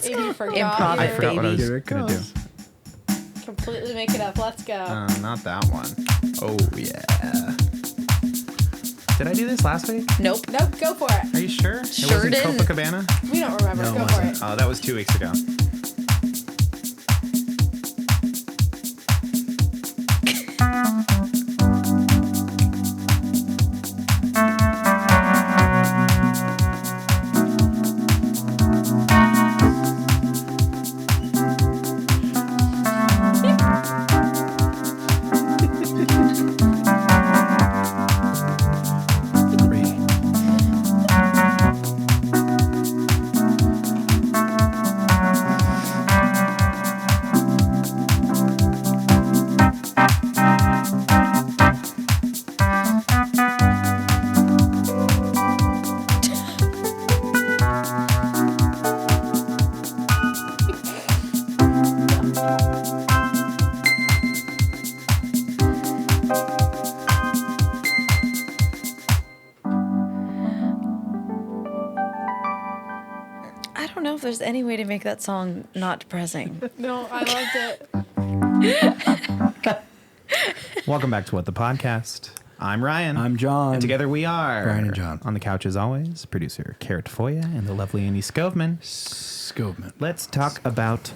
You forgot. Improv I it, forgot what I baby. was going to do. Completely make it up. Let's go. Not that one. Oh, yeah. Did I do this last week? Nope. Nope, go for it. Are you sure? It Sure wasn't didn't. Copacabana? We don't remember. No, Go it for wasn't. it. Oh, that was 2 weeks ago. I don't know if there's any way to make that song not depressing. No, I loved it. Welcome back to What the Podcast. I'm Ryan. I'm John. And together we are Ryan and John. On the couch as always, producer Cara Tafolla and the lovely Annie Skovmand. Skovmand. Let's talk about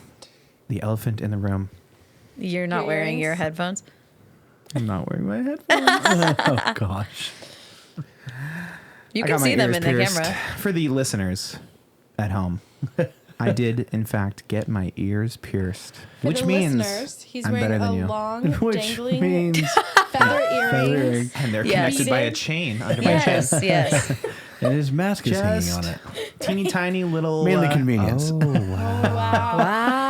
the elephant in the room. You're not wearing your headphones? I'm not wearing my headphones. Oh, gosh. You I can got my see them ears in the pierced. camera. For the listeners at home, I did, in fact, get my ears pierced. For which the means listeners, he's I'm wearing better than a you. long, Which dangling means feather earrings. And they're Yes. connected by a Beaded. chain under my chest. Yes, yes. and his mask is hanging Just on it. teeny tiny little... Mainly convenience. Oh, wow. Oh, wow. Wow.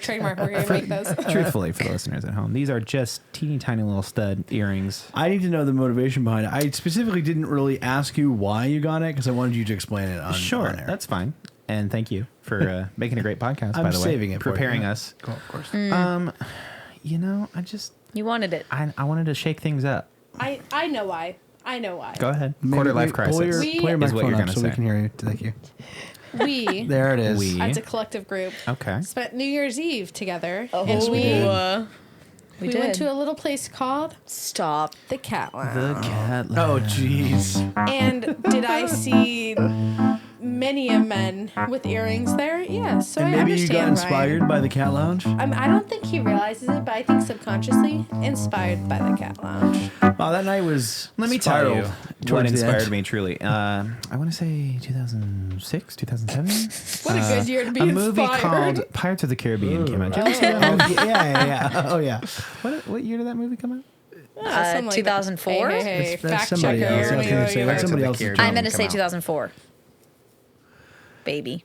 Trademark. We're going to make those. Truthfully, for the listeners at home, these are just teeny tiny little stud earrings. I need to know the motivation behind it. I specifically didn't really ask you why you got it because I wanted you to explain it on Sure, on air. that's fine. And thank you for making a great podcast, I'm by the way. saving it for you. Preparing us. Cool, of course. You know, You wanted it. I wanted to shake things up. I know why. I know why. Go ahead. Maybe Quarter life pull crisis. your, pull your is what microphone you're up gonna so say. we can hear you. Thank you. We, There it is. We- as a collective group, Okay. spent New Year's Eve together. Oh, and we we went did. to a little place called Stop. the Cat Lounge. The cat. Oh, jeez. And did I see many a men with earrings there? Yes. So And I maybe you understand got inspired Ryan. by the Cat Lounge? I don't think he realizes it, but I think subconsciously inspired by the Cat Lounge. Wow, that night was Let me tell you spiraled what towards the inspired end. me truly. I want to say 2006, 2007. What a good year to be A movie inspired. called Pirates of the Caribbean came out. Did you Oh, see that movie? yeah. Oh, yeah. What year did that movie come out? Something like that. 2004? Hey, That's fact somebody checker. else. I was We gonna know say, you that's are. somebody Pirates of the else's Caribbean I meant to come say out. 2004. Baby.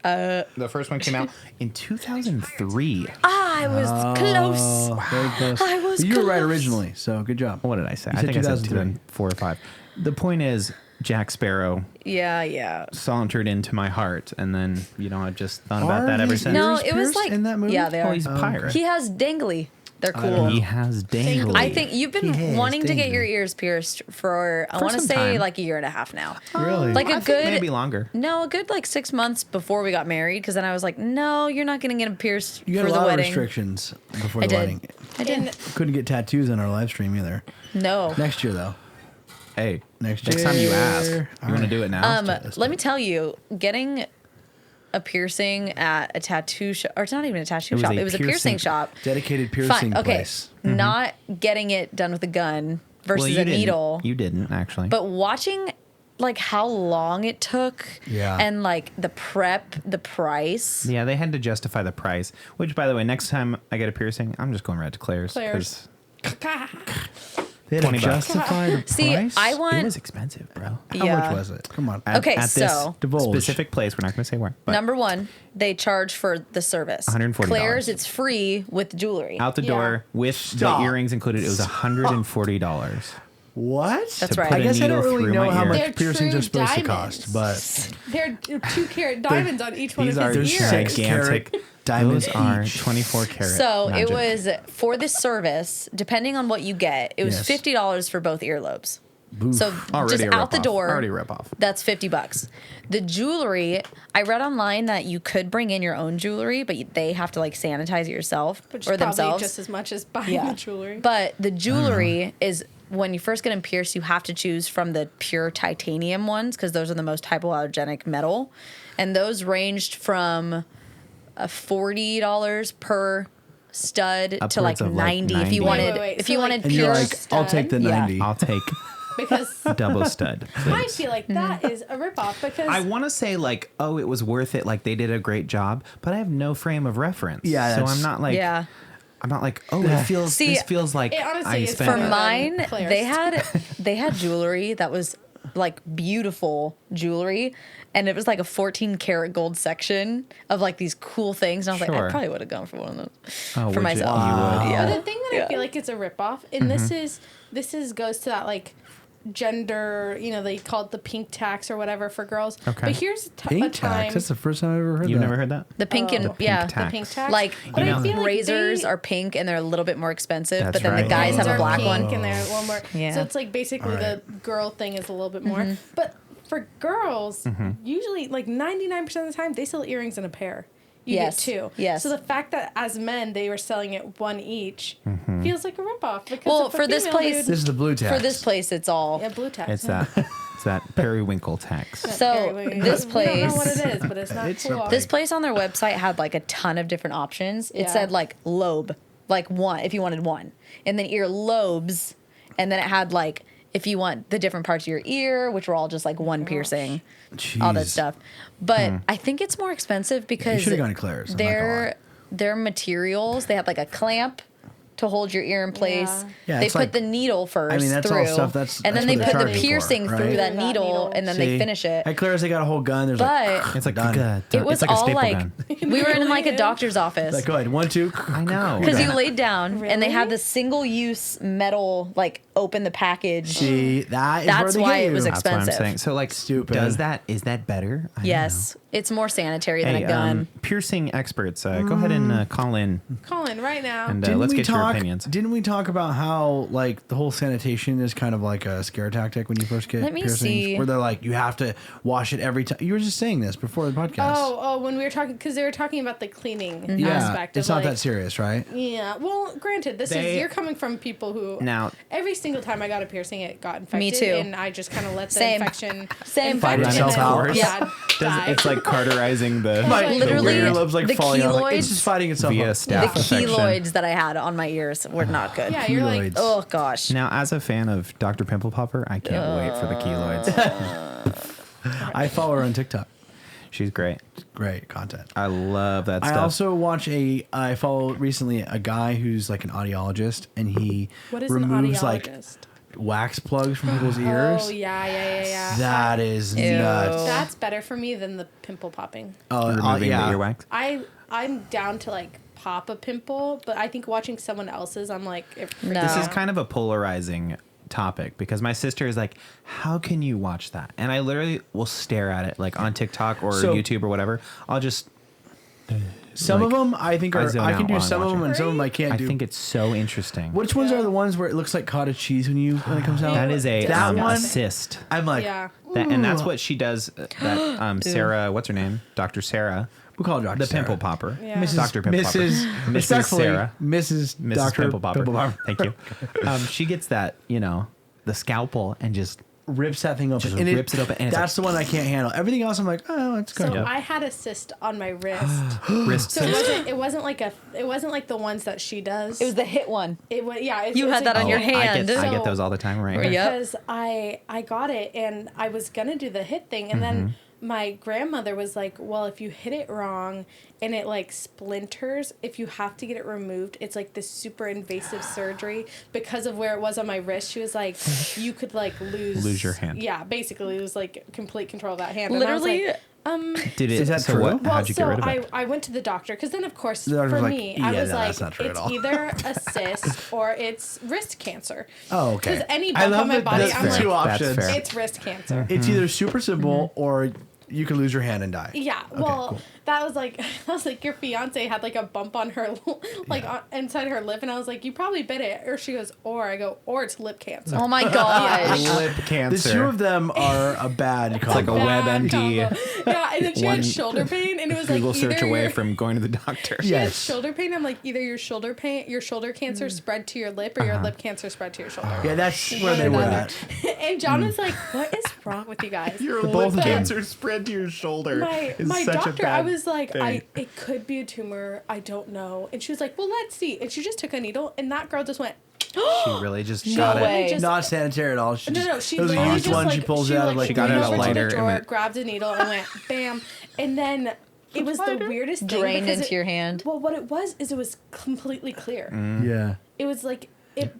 The first one came out in 2003. I was close. Oh, very close. I was But you were right close. originally, so good job. What did I say? You I said think I said 2003. 2004 or 5. The point is, Jack Sparrow Yeah. sauntered into my heart, and then, I've just thought about that ever his since. No, ears it was pierced like in that movie? Yeah, they Well, are. he's a pirate. He has dangly. They're don't cool. know. He has dangly. I think you've been He has wanting to get dangly. your ears pierced for I want to some say time. like a year and a half now. Really? Like I a think good maybe longer. No, a good like 6 months before we got married because then I was like, no, you're not going to get them pierced You got for a the lot wedding. of restrictions before I the did. wedding. I did. And Couldn't get tattoos on our live stream either. No. Next year, though. Hey, Next next time you ask, year. you want to do it now? Let me tell you, getting a piercing at a tattoo shop, or it's not even a tattoo shop. It was a piercing shop. Dedicated piercing Fine. Okay. place. Not getting it done with a gun versus Well, you a didn't. needle. You didn't, actually. But watching like how long it took Yeah. and like the prep, the price. Yeah, they had to justify the price. Which, by the way, next time I get a piercing, I'm just going right to Claire's. Claire's. 'cause They had to $20. justify the See, price? I It want was expensive, bro. How yeah. much was it? Come on. Okay, At so- this Divulge. specific place, we're not going to say where. But number one, they charge for the service. $140. Claire's, it's free with jewelry. out the Yeah. door with Stop. the earrings included, it was $140. What? That's to right. put I a guess I don't needle really through know my how ear. much They're piercings true are supposed to diamonds. cost, but they're 2-carat diamonds on each one These of are his ears. six gigantic. carat diamonds Those are each. 24 karat. So magic. it was for this service, depending on what you get, it was Yes. $50 for both earlobes. So Already just a out the ripoff. door. Already a ripoff. That's $50. The jewelry, I read online that you could bring in your own jewelry, but they have to like sanitize it yourself Which or is probably themselves. just as much as buying the jewelry. But the jewelry is when you first get them pierced, you have to choose from the pure titanium ones because those are the most hypoallergenic metal, and those ranged from $40 per stud to Upwards like of, like, 90 if you 90. wanted Wait. if So, you like, wanted And you're pure like, I'll take the Yeah. 90. I'll take Because double stud. I Please. feel like that is a ripoff because I want to say like, oh, it was worth it. Like they did a great job, but I have no frame of reference. Yeah, so that's- I'm not like, Yeah. I'm not like, oh, it feels. See, this feels like it honestly I is spent. For better than mine, Claire's. they had jewelry that was like beautiful jewelry, and it was like a 14 karat gold section of like these cool things. And I was like, Sure. I probably would have gone for one of those Oh, would for you? myself. You would. Yeah. But the thing that I feel like it's a ripoff, and this is goes to that like gender, they call it the pink tax or whatever for girls. Okay. But here's a Pink time. tax. That's the first time I've ever heard You've that. never heard that? The pink and The pink yeah, tax. The pink tax. like But I feel like razors they- are pink and they're a little bit more expensive, That's but then right. the guys Pins have a are black pink one. and they're a little more. Yeah. So it's like basically the girl thing is a little bit more. But for girls, usually like 99% of the time, they sell earrings in a pair. You Yes. get two. Yes. So the fact that as men they were selling it one each feels like a ripoff. Because Well, if a for this female place- dude- This is the blue tax. For this place, it's all. yeah, blue tax. It's that. It's that periwinkle tax. So this We don't know what place- it is, but it's not It's cool. a This place on their website had like a ton of different options. It Yeah. said like lobe, like one if you wanted one, and then ear lobes, and then it had like if you want the different parts of your ear, which were all just like one piercing, all that Jeez. stuff. But I think it's more expensive because should've gone to Claire's, I'm not gonna their materials. They had like a clamp to hold your ear in place. Yeah. Yeah, They it's put like- the needle first that's all through, stuff that's- and then that's they what put they're the charging for, piercing through right? that That needle, needle. and then See, they finish it. At Claire's, they got a whole gun. There's But It's like done. it was it's like a all staple like gun. we were in like a doctor's office. Like, go ahead. 1, 2. I know. Because you laid down and they had Really? the single-use metal, like open the package. See, that is That's where they why get it was you. That's what I'm expensive. saying. So like, Stupid. is that better? I don't Yes, it's more sanitary know. than a gun. Piercing experts, go ahead and call in Colin, right now. and let's get your opinions. Didn't we talk about how like the whole sanitation is kind of like a scare tactic when you first get Let me piercings, see. where they're like you have to wash it every time. You were just saying this before the podcast. when we were talking, because they were talking about the cleaning yeah, aspect. it's of not like, that serious, right? Yeah. Well, granted, you're coming from people who Now- every single time I got a piercing, it got infected. Me too. And I just kind of let the Same. infection Same. Fight infect itself and then, out. Yeah. die. It's like cauterizing the Like, literally, the earlobes like the falling out. Like, keloids- it's just fighting itself via out. The staph infection. keloids that I had on my ears were not good. Yeah, you're like, Keloids. Oh gosh. Now, as a fan of Dr. Pimple Popper, I can't wait for the keloids. I follow her on TikTok. She's great. Great content. I love that I stuff. also watch I follow recently a guy who's like an audiologist, and he what is removes an like audiologist? wax plugs from people's ears. Oh, yeah. That is Ew. nuts. That's better for me than the pimple popping. Oh, removing yeah. the earwax. I'm down to like pop a pimple, but I think watching someone else's, I'm like, No. This is kind of a polarizing topic because my sister is like, how can you watch that? And I literally will stare at it like on TikTok or So- YouTube or whatever. I'll just Some of them I think I are zone I can out do while some I'm of them, and some of them I can't I do. think it's so interesting. Which ones are the ones where it looks like cottage cheese when it comes out? That is a that one. assist. I'm like, yeah. And that's what she does. That Sarah, what's her name? Dr. Sarah, we call it Dr. the Sarah. pimple popper, Yeah. Dr. Pimple Mrs. Popper, Mrs. Respectfully, Sarah, Mrs. Mrs. Dr. Pimple Popper. Pimple Popper. Thank you. She gets that, the scalpel and just rips that thing open. Just And rips it open, and it's that's the one I can't handle. Everything else, I'm like, oh, it's good. So I had a cyst on my wrist. wrist So cyst. it wasn't like the ones that she does. It was the hit one. It was yeah. You had that on your hand. I So- get those all the time, right? Yep. because I got it and I was gonna do the hit thing and then my grandmother was like, well, if you hit it wrong and it like splinters, if you have to get it removed, it's like this super invasive surgery because of where it was on my wrist. She was like, you could like lose your hand. Yeah, basically lose like complete control of that hand. And I was Literally. like, Did it? Is that so true? What, well, how'd you get so rid of it? I went to the doctor because then, of course, The doctor for was like, me, "Yeah, I was no, like, that's not true at it's all." either a cyst or it's wrist cancer. Oh, okay. Because any I bump love on my that body, that's I'm the like, two That's options. fair. it's wrist cancer. It's either super simple or you could lose your hand and die. Yeah, Okay, well, cool. that was like your fiance had like a bump on her, inside her lip, and I was like, you probably bit it. Or she goes, I go, or it's lip cancer. Oh my gosh. Lip cancer. The two of them are a bad It's like a combo. WebMD. Combo. Yeah, and then she One had shoulder pain, and it was Google like search either away your- from going to the doctor. She had Yes. shoulder pain. I'm like, either your shoulder cancer spread to your lip, or your lip cancer spread to your shoulder. Yeah, that's where One they or the were other. at. And John was like, "What is wrong with you guys?" Your both lip of them. cancer spread to your shoulder. My doctor, I was like, thing. it could be a tumor. I don't know. And she was like, well, let's see. And she just took a needle, and that girl just went, She really just No shot way. it. just- Not sanitary at all. She no, just, she it was the literally used just one. like, She pulls it out of like She got leaned it out over to lighter the and drawer, went- grabbed a needle, and went, bam. And then it was the weirdest thing. Drained because into your hand. Well, what it was is it was completely clear. Yeah. It was like,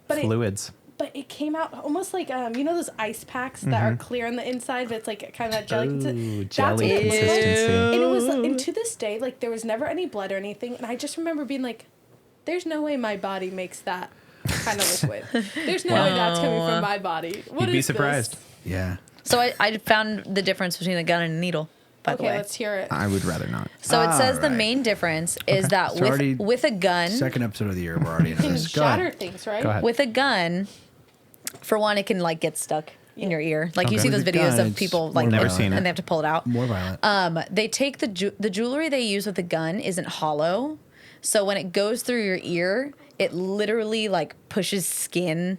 Fluids. But it came out almost like you know those ice packs that are clear on the inside, but it's like kind of that jelly. Ooh, That's jelly what it was. consistency. And it was, and to this day, like there was never any blood or anything. And I just remember being like, "There's no way my body makes that kind of liquid. There's no way that's coming from my body. What You'd be is surprised. this?" Yeah. So I found the difference between a gun and a needle, by the Okay, way. let's hear it. I would rather not. So it says the Alright. main difference is that It's already with a gun, Second episode of the year. We're already into Can this. Go ahead. shatter things, right? Go ahead. with a gun, for one, it can like get stuck in your ear. Like you Okay. see those With a videos gun, of it's people more like Never violent. seen it. and they have to pull it out. More violent. They take the jewelry they use with the gun isn't hollow, so when it goes through your ear, it literally like pushes skin.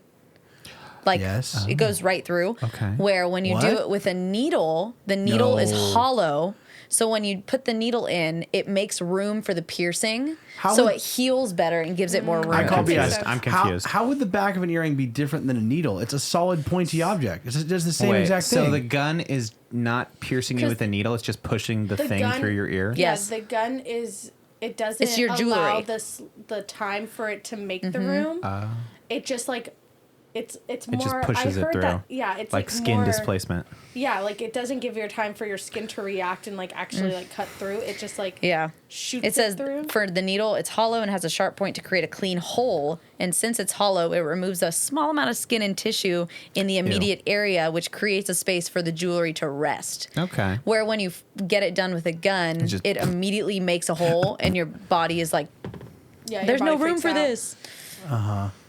Like Yes. it goes right through. Okay. Where when you do What? it with a needle, the needle is No. hollow. So when you put the needle in, it makes room for the piercing. How so would- it heals better and gives it more room. I'm call confused. sense. I'm confused. How would the back of an earring be different than a needle? It's a solid, pointy object. It does the same Wait, exact thing. so the gun is not piercing you 'Cause with a needle; it's just pushing the thing gun- through your ear. Yeah, Yes. the gun is. It doesn't It's your allow jewelry. the time for it to make the room. It just like. It's It more. just pushes I it heard through. that. Yeah, it's like skin more, displacement. Yeah, like it doesn't give your time for your skin to react and like actually like cut through. It just like Yeah. shoots It says through. for the needle, it's hollow and has a sharp point to create a clean hole. And since it's hollow, it removes a small amount of skin and tissue in the immediate area, which creates a space for the jewelry to rest. Okay. Where when you get it done with a gun, just- it immediately makes a hole, and your body is like, Yeah, your there's no body room freaks for out. this.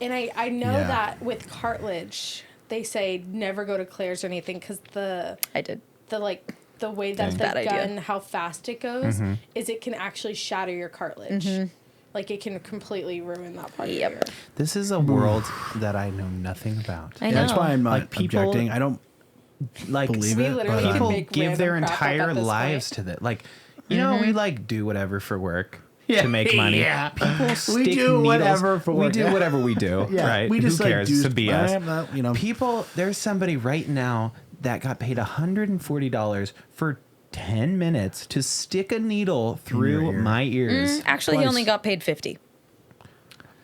And I know Yeah. that with cartilage, they say never go to Claire's or anything because I did. the way that Dang. the Bad idea. gun, how fast it goes, is it can actually shatter your cartilage. Like it can completely ruin that part of your Yep. ear. This is a world that I know nothing about. I know. That's why I'm not Like, people- objecting. I don't Like believe We it. literally But, can people make give their random crap up entire at this lives point. to that. Like, you know, we like do whatever for work to make money. Yeah. People stick We do needles. whatever for We work. do whatever we do. Yeah, right? we just Who like cares? do It's a BS. you know. People, there's somebody right now that got paid $140 for 10 minutes to stick a needle through ear. my ears. Actually, he Twice. only got paid 50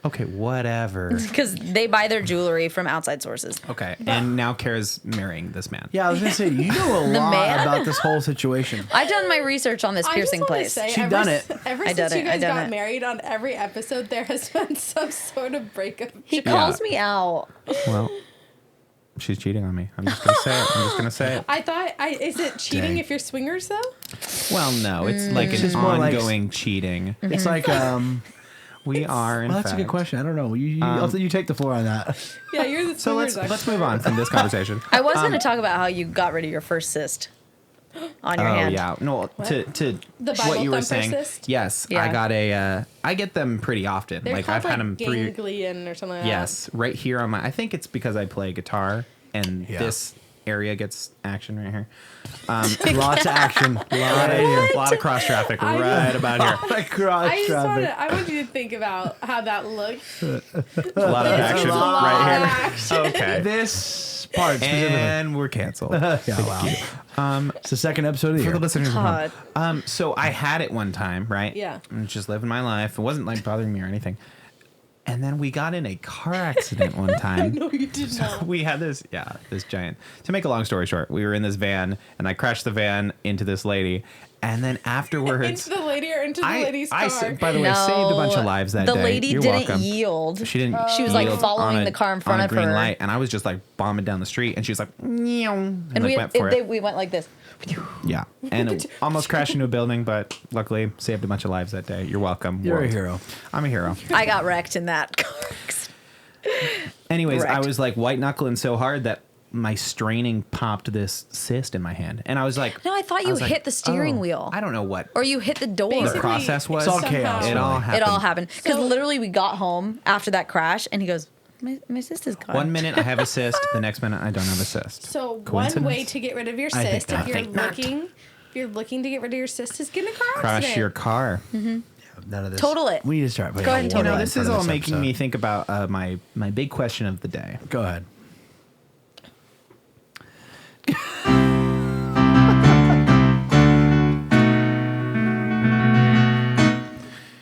Okay, whatever. because they buy their jewelry from outside sources. Okay, and now Kara's marrying this man. Yeah, I was gonna say you know a lot man? about this whole situation. I've done my research on this I just piercing wanna place. say, She ever done s- it. Ever I since done you it, guys I done got it. married, on every episode there has been some sort of breakup. He joke. calls me out. Well, she's cheating on me. I'm just gonna say it. I'm just gonna say it. I thought, is it cheating Dang. if you're swingers though? Well, no, it's like It's an just more like- ongoing cheating. It's like We are. In well, that's a fact. good question. I don't know. You take the floor on that. Yeah, you're the So swingers. let's move on from this conversation. I was going to talk about how you got rid of your first cyst on your Oh hand. yeah, no. To The what Bible you were thumper saying. cyst? Yes, Yeah. I got a. I get them pretty often. They're like called I've had them 3. ganglion or something like Yes, right here on my. I think it's because I play guitar and Yeah. this area gets action right here. Lots of action. A lot of cross traffic I right about here. Cross I just traffic. I want you to think about how that looks. A lot of There's action a lot right of here. action. Okay. This part specifically. And we're canceled. Yeah, wow. It's the second episode of the For year. the listeners at God. home. So I had it one time, right? Yeah. And just living my life. It wasn't like bothering me or anything. And then we got in a car accident one time. No, you did not. We had this giant. To make a long story short, we were in this van and I crashed the van into this lady And then afterwards, Into the lady or into the lady's car? by the way, saved a bunch of lives that day. The lady You're didn't welcome. yield. She didn't. She was like yield following on the car in front on a of green her. light, and I was just like bombing down the street, and she was like, "Meow," and And like, went for it. we went like this. Yeah, and it almost crashed into a building, but luckily saved a bunch of lives that day. You're welcome. You're a world. hero. I'm a hero. I got wrecked in that car. Anyways, I Correct. was like white knuckling so hard that my straining popped this cyst in my hand, and I was like, No, I thought you was like, hit the steering oh, wheel. I don't know what Or you hit the door. the Basically, process was. It's all chaos. It all really. happened. It all happened. Because So- literally we got home after that crash and he goes, my sister's gone. 1 minute I have a cyst, the next minute I don't have a cyst. So one Coincidence? way to get rid of your I think cyst, not. if you're Think not. looking to get rid of your cyst, is get in a car Crash accident. your car. None of this. Total it. We need to start. Go ahead and You total know, it. this is all making me think about my big question of the day. Go ahead.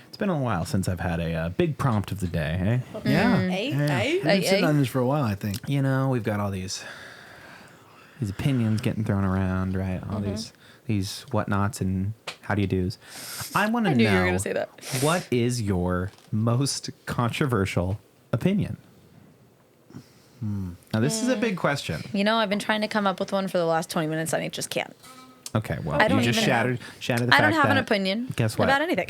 It's been a while since I've had a big prompt of the day. Hey, Yeah. Hey, yeah. hey. We've been sitting Hey. on this for a while, I think. you know, we've got all these opinions getting thrown around, right? All these whatnots and how do you do's. I want to know. knew you were gonna say that. What is your most controversial opinion? Now, this is a big question. You know, I've been trying to come up with one for the last 20 minutes and I just can't. Okay, well, I don't you just even know. shattered the fact I don't have an that- opinion Guess what? about anything.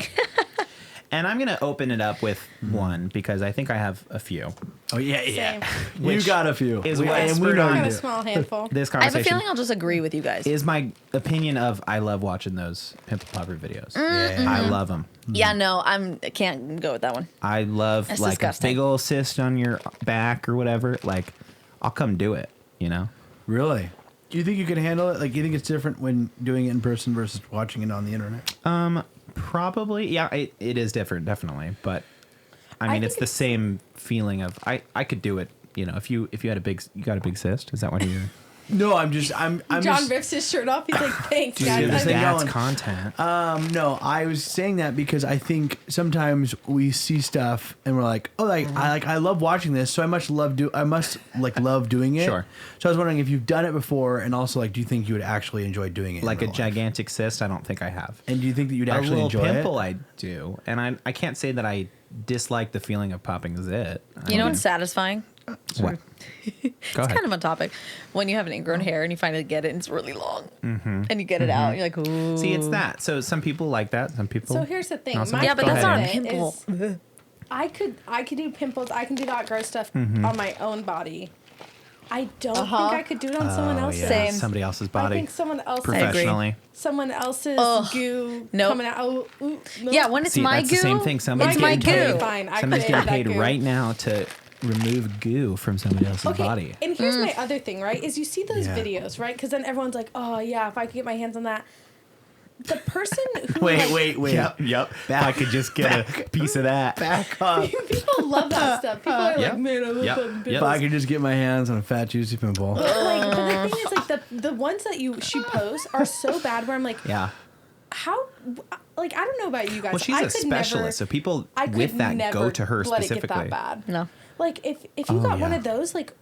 And I'm going to open it up with one because I think I have a few. Oh yeah, yeah. Same. You Which got a few. is We- what and we spurred know on I you got a do. small handful. This I have a conversation feeling I'll just agree with you guys. is my opinion of I love watching those pimple popper videos. Yeah. I love them. Yeah, no, I can't go with that one. I love That's like disgusting. a big old cyst on your back or whatever. Like, I'll come do it, you know? Really? Do you think you can handle it? Like, do you think it's different when doing it in person versus watching it on the internet? Probably. Yeah, it is different, definitely. But I mean, think it's the same feeling of I could do it. You know, if you had you got a big cyst, is that what you're? No, I'm John just. rips his shirt off. He's like, "Thanks, Dude, guys." this thing That's going. content. No, I was saying that because I think sometimes we see stuff and we're like, oh, I love watching this, so I must love doing it. Sure. So I was wondering if you've done it before, and also like, do you think you would actually enjoy doing it? Like in a real life? gigantic cyst, I don't think I have. And do you think that you'd A actually little enjoy pimple, it? I do, and I can't say that I dislike the feeling of popping zit. You know what's satisfying? What? Go It's ahead. kind of on topic. When you have an ingrown hair and you finally get it and it's really long. And you get it out, you're like, ooh. See, it's that. So some people like that. Some people. So here's the thing. Not so My much. Yeah, but Go that's ahead, not a Aaron. pimple. is I could do pimples. I can do that gross stuff Mm-hmm. on my own body. I don't think I could do it on someone else's. Yeah, Same. somebody else's I body. think someone else's Professionally. someone else's Ugh. goo Nope. coming out. Oh, ooh, nope. Yeah, when it's See, my that's goo, the same thing. Somebody's it's my getting goo. paid. Fine, I Somebody's could getting have paid that goo. right now to remove goo from somebody else's Okay, body. and here's my other thing, right? Is you see those Yeah. videos, right? Because then everyone's like, "Oh yeah, if I could get my hands on that." The person who like, Wait. Yep. I could just get a piece of that. Back up. people love that stuff. People are Yep. like, "Man, I love Yep. fucking Yep. If pimples." I could just get my hands on a fat, juicy pimple. But the thing is, like the ones that she posts are so bad. Where I'm like, Yeah. how? Like I don't know about you guys. Well, she's I a could specialist, never- so people I could with that never go to her let specifically. it get that bad. No. Like if you got one yeah. of those, like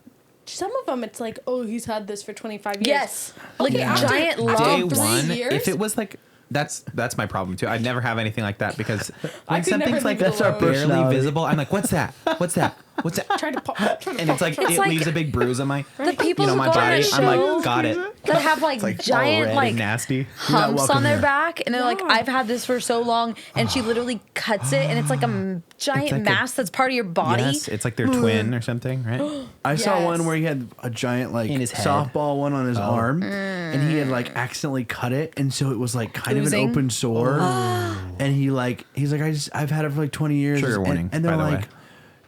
some of them, it's like, oh, he's had this for 25 years. Yes. Like Okay, after- giant after Day lumps. 3 one, years? if it was like that's my problem too. I'd never have anything like that because I when could never something's like leave it That's our alone. barely personality. visible, I'm like, what's that? What's that? What's that? Try to pop, And it's like it like- leaves a big bruise on my The people you know who my go on body. that I'm show like, got it. that have like, Like all giant red like and nasty. humps welcome on their here. back, and they're like, Yeah. I've had this for so long, and she literally cuts it, and it's like a giant like a- mass that's part of your body. Yes, it's like their twin or something, right? I saw Yes. one where he had a giant like In his head. softball one on his arm, and he had like accidentally cut it, and so it was like kind of Oozing. an open sore. And he's like, I've had it for like 20 years. Trigger and, warning, And they're by the like, way.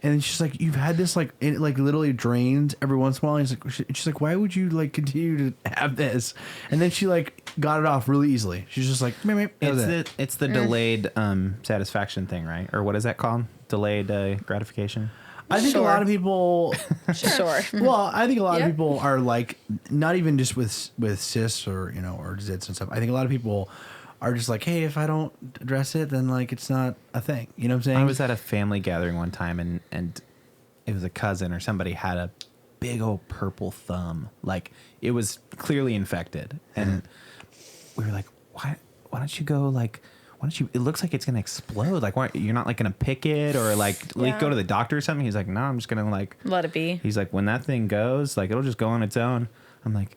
and she's like, you've had this like it like literally drains every once in a while. And she's like, why would you like continue to have this? And then she like got it off really easily. She's just like, meep, that was it. It's the delayed satisfaction thing, right? Or what is that called? Delayed gratification. I think a Sure. lot of people. Sure. Well, I think a lot Yeah. of people are like, not even just with cysts or or zits and stuff. I think a lot of people are just like, hey, if I don't address it, then like it's not a thing. You know what I'm saying? I was at a family gathering one time and it was a cousin or somebody had a big old purple thumb. Like it was clearly infected. And we were like, why don't don't you go like, why don't you? It looks like it's gonna explode. Like, why you're not like gonna pick it or like go to the doctor or something? He's like, no, I'm just gonna like Let it be. He's like, when that thing goes, like it'll just go on its own. I'm like,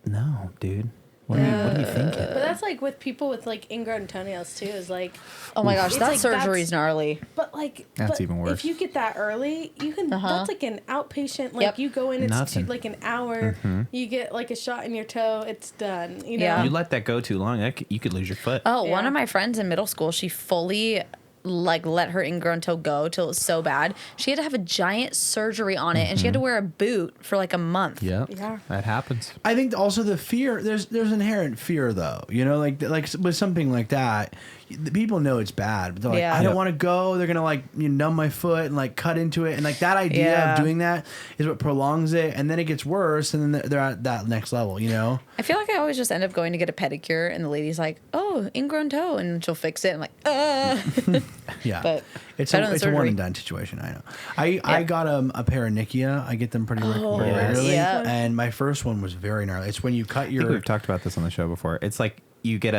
no, dude. What are you thinking? But that's like with people with like ingrown toenails too. Is like, Oh my gosh, It's that like surgery's that's- gnarly. but like That's even worse. If you get that early, you can. That's like an outpatient. Like Yep. you go in, it's Nothing. like an hour. You get like a shot in your toe. It's done. You know. Yeah. You let that go too long, you could lose your foot. Oh, one Yeah. of my friends in middle school, she fully like let her ingrown toe go till it was so bad. She had to have a giant surgery on it, and she had to wear a boot for like a month. Yep. Yeah. That happens. I think also the fear. There's inherent fear though. You know, like with something like that, the people know it's bad, but they're like, Yeah. I don't Yep. want to go. They're gonna like numb my foot and like cut into it, and like that idea Yeah. of doing that is what prolongs it, and then it gets worse, and then they're at that next level. You know. I feel like I always just end up going to get a pedicure, and the lady's like, "Oh, ingrown toe," and she'll fix it. I'm like, Yeah, But it's better a than it's a one surgery. and done situation. I know. I got a pair of Nikia. I get them pretty Oh, yes. regularly, yeah. and my first one was very gnarly. It's when you cut I think your. we've talked about this on the show before. It's like you get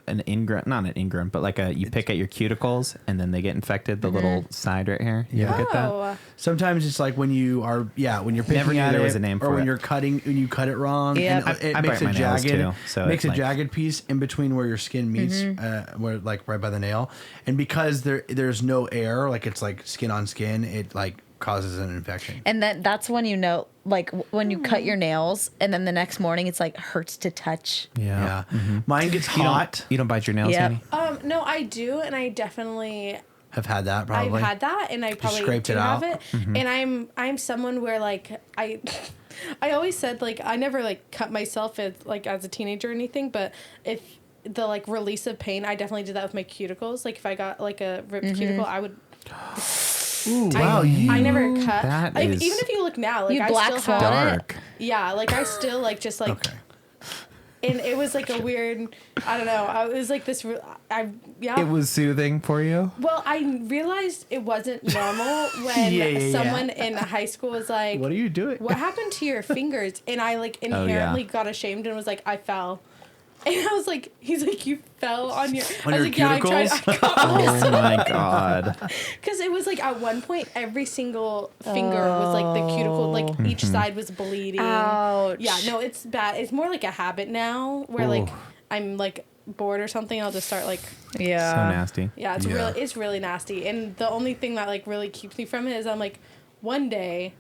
an ingrown, not an ingrown, but like you pick at your cuticles and then they get infected. The little side right here. You ever get that? Oh, Sometimes it's like when you are, when you're picking Never knew at there it, was a name or for when it. you're cutting, when you cut it wrong, Yeah. and it I makes bite a my nails jagged, too, so makes it's a like- jagged piece in between where your skin meets, where like right by the nail, and because there's no air, like it's like skin on skin, it like causes an infection. and that's when you know, like when you cut your nails, and then the next morning it's like hurts to touch. Yeah, mine gets You hot. don't bite your nails, Yep. Annie? no, I do, and I definitely Have had that probably. I've had that, and I probably scraped do it have out? it. And I'm someone where like I always said like I never like cut myself as a teenager or anything, but if the like release of pain, I definitely did that with my cuticles. Like if I got like a ripped cuticle, I would. Ooh, wow, I never cut. That Even is if you look now, like You I black still swan have. it? dark. Yeah, like I still like just like. Okay. And it was like a weird, I don't know. It was like this. It was soothing for you. Well, I realized it wasn't normal when Yeah. someone in high school was like, What are you doing? what happened to your fingers? And I like inherently got ashamed and was like, I fell. And I was like, he's like, you fell on your. On I was your like, yeah, I tried. cuticles? Oh my god. Because it was like at one point, every single finger was like the cuticle, like each side was bleeding. Ouch. Yeah, no, it's bad. It's more like a habit now where like I'm like bored or something. I'll just start like. Yeah. So nasty. Yeah, Yeah. it's really nasty. And the only thing that like really keeps me from it is I'm like, one day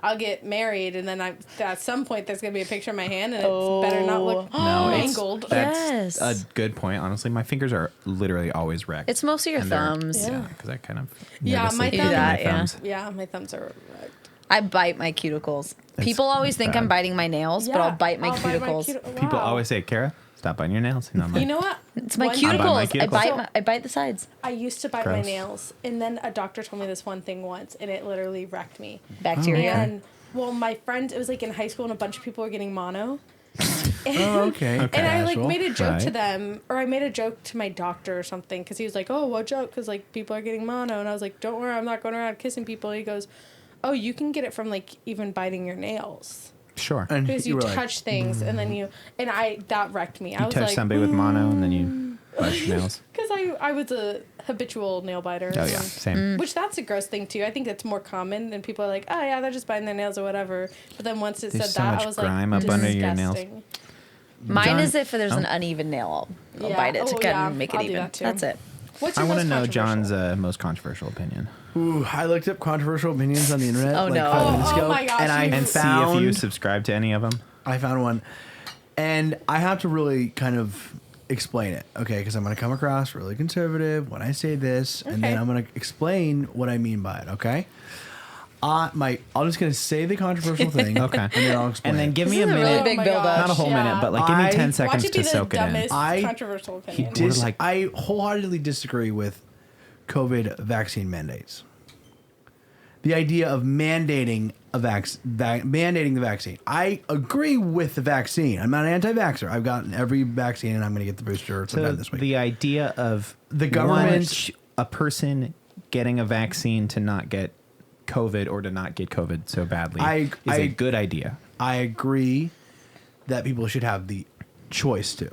I'll get married, and then at some point there's gonna be a picture of my hand, and it better not look No, it's- mangled. That's Yes. a good point. Honestly, my fingers are literally always wrecked. It's mostly your And they're- thumbs. Yeah, because I kind of Yeah, nervously my pick thumb- at my Yeah. thumbs. Yeah, my thumbs are wrecked. I bite my cuticles. People always think I'm bad. biting my nails, but I'll bite my cuticles. People Wow. always say, "Kara, stop biting your nails." And I'm like, You know what? It's my One- I bite my cuticles. cuticles. I bite the sides. I used to bite my Gross. nails, and then a doctor told me this one thing once, and it literally wrecked me. Bacteria. And well, my friends, it was like in high school, and a bunch of people were getting mono. Oh, okay. And I like Casual. made a joke to Right. them, or I made a joke to my doctor or something, because he was like, "Oh, watch out, because like people are getting mono," and I was like, "Don't worry, I'm not going around kissing people." And he goes, "Oh, you can get it from like even biting your nails, "Sure." And because you were like, touch things, and then that wrecked me. I You was touch like, somebody with mono, and then you bite your nails. because I was a habitual nail biter. Oh yeah, same. Which that's a gross thing too. I think that's more common, and people are like, "Oh yeah, they're just biting their nails or whatever." But then once it There's said so that, much I was grime like, up under your nails. disgusting. Mine John- is if there's an Oh. uneven nail, I'll Yeah. bite it to Oh, kind yeah. of make it I'll do even. that, too. That's it. What's I your want to most know John's controversial? most controversial opinion Ooh, I looked up controversial opinions on the internet. Oh, like no. 5 minutes Oh, ago, my gosh, and I you- and found see if you subscribe to any of them. I found one, and I have to really kind of explain it, okay? Because I'm going to come across really conservative when I say this, and then Okay. I'm going to explain what I mean by it, okay? I'm just going to say the controversial thing, Okay. and then I'll explain. And then it. give This me a is a minute. really big my build-up. gosh, Not a whole yeah. minute, but like give me 10 I- seconds Watch it to be the soak it in. dumbest I- controversial opinion. What, like- I wholeheartedly disagree with COVID vaccine mandates. The idea of mandating mandating the vaccine. I agree with the vaccine. I'm not an anti-vaxxer. I've gotten every vaccine, and I'm going to get the booster sometime this week. The idea of The government- a person getting a vaccine to not get COVID or to not get COVID so badly is a good idea. I agree that people should have the choice to.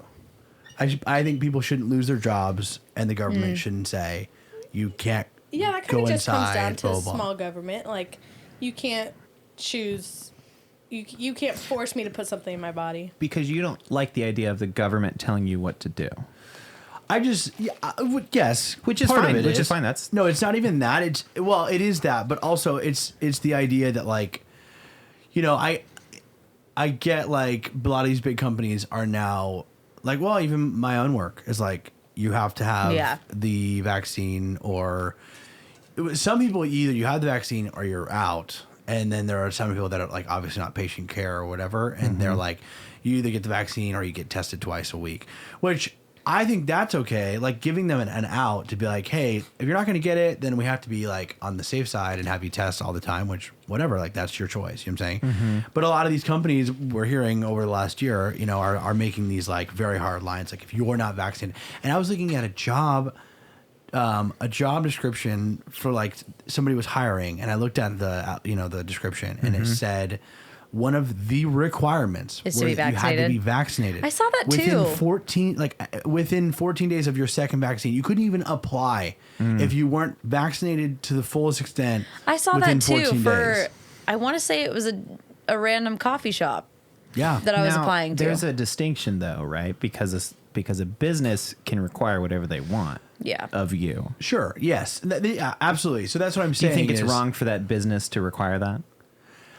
I think people shouldn't lose their jobs, and the government shouldn't say you can't. Yeah, that kind go of just comes inside, down to blah, blah, blah. small government. Like, you can't choose. You can't force me to put something in my body. Because you don't like the idea of the government telling you what to do. I just yes, Which is part fine. of it Which is fine. That's no, it's not even that. It is that, but also it's the idea that, like, you know, I get, like, a lot of these big companies are now like, well, even my own work is like, you have to have the vaccine, or some people, either you have the vaccine or you're out. And then there are some people that are, like, obviously not patient care or whatever, and they're like, you either get the vaccine or you get tested twice a week, which I think that's okay. Like, giving them an out to be like, hey, if you're not going to get it, then we have to be, like, on the safe side and have you test all the time, which, whatever, like, that's your choice. You know what I'm saying? But a lot of these companies we're hearing over the last year, you know, are making these, like, very hard lines. Like, if you're not vaccinated. And I was looking at a job description for, like, somebody was hiring, and I looked at the description, and it said one of the requirements is to be vaccinated. You had to be vaccinated. I saw that too. Within 14 days of your second vaccine. You couldn't even apply if you weren't vaccinated to the fullest extent. I saw within that too 14 days. I want to say it was a random coffee shop Yeah. that I was Now, applying to. There's a distinction, though, right? Because a business can require whatever they want of you. Sure. Yes. Yeah, absolutely. So that's what I'm Do you saying. think it's wrong for that business to require that?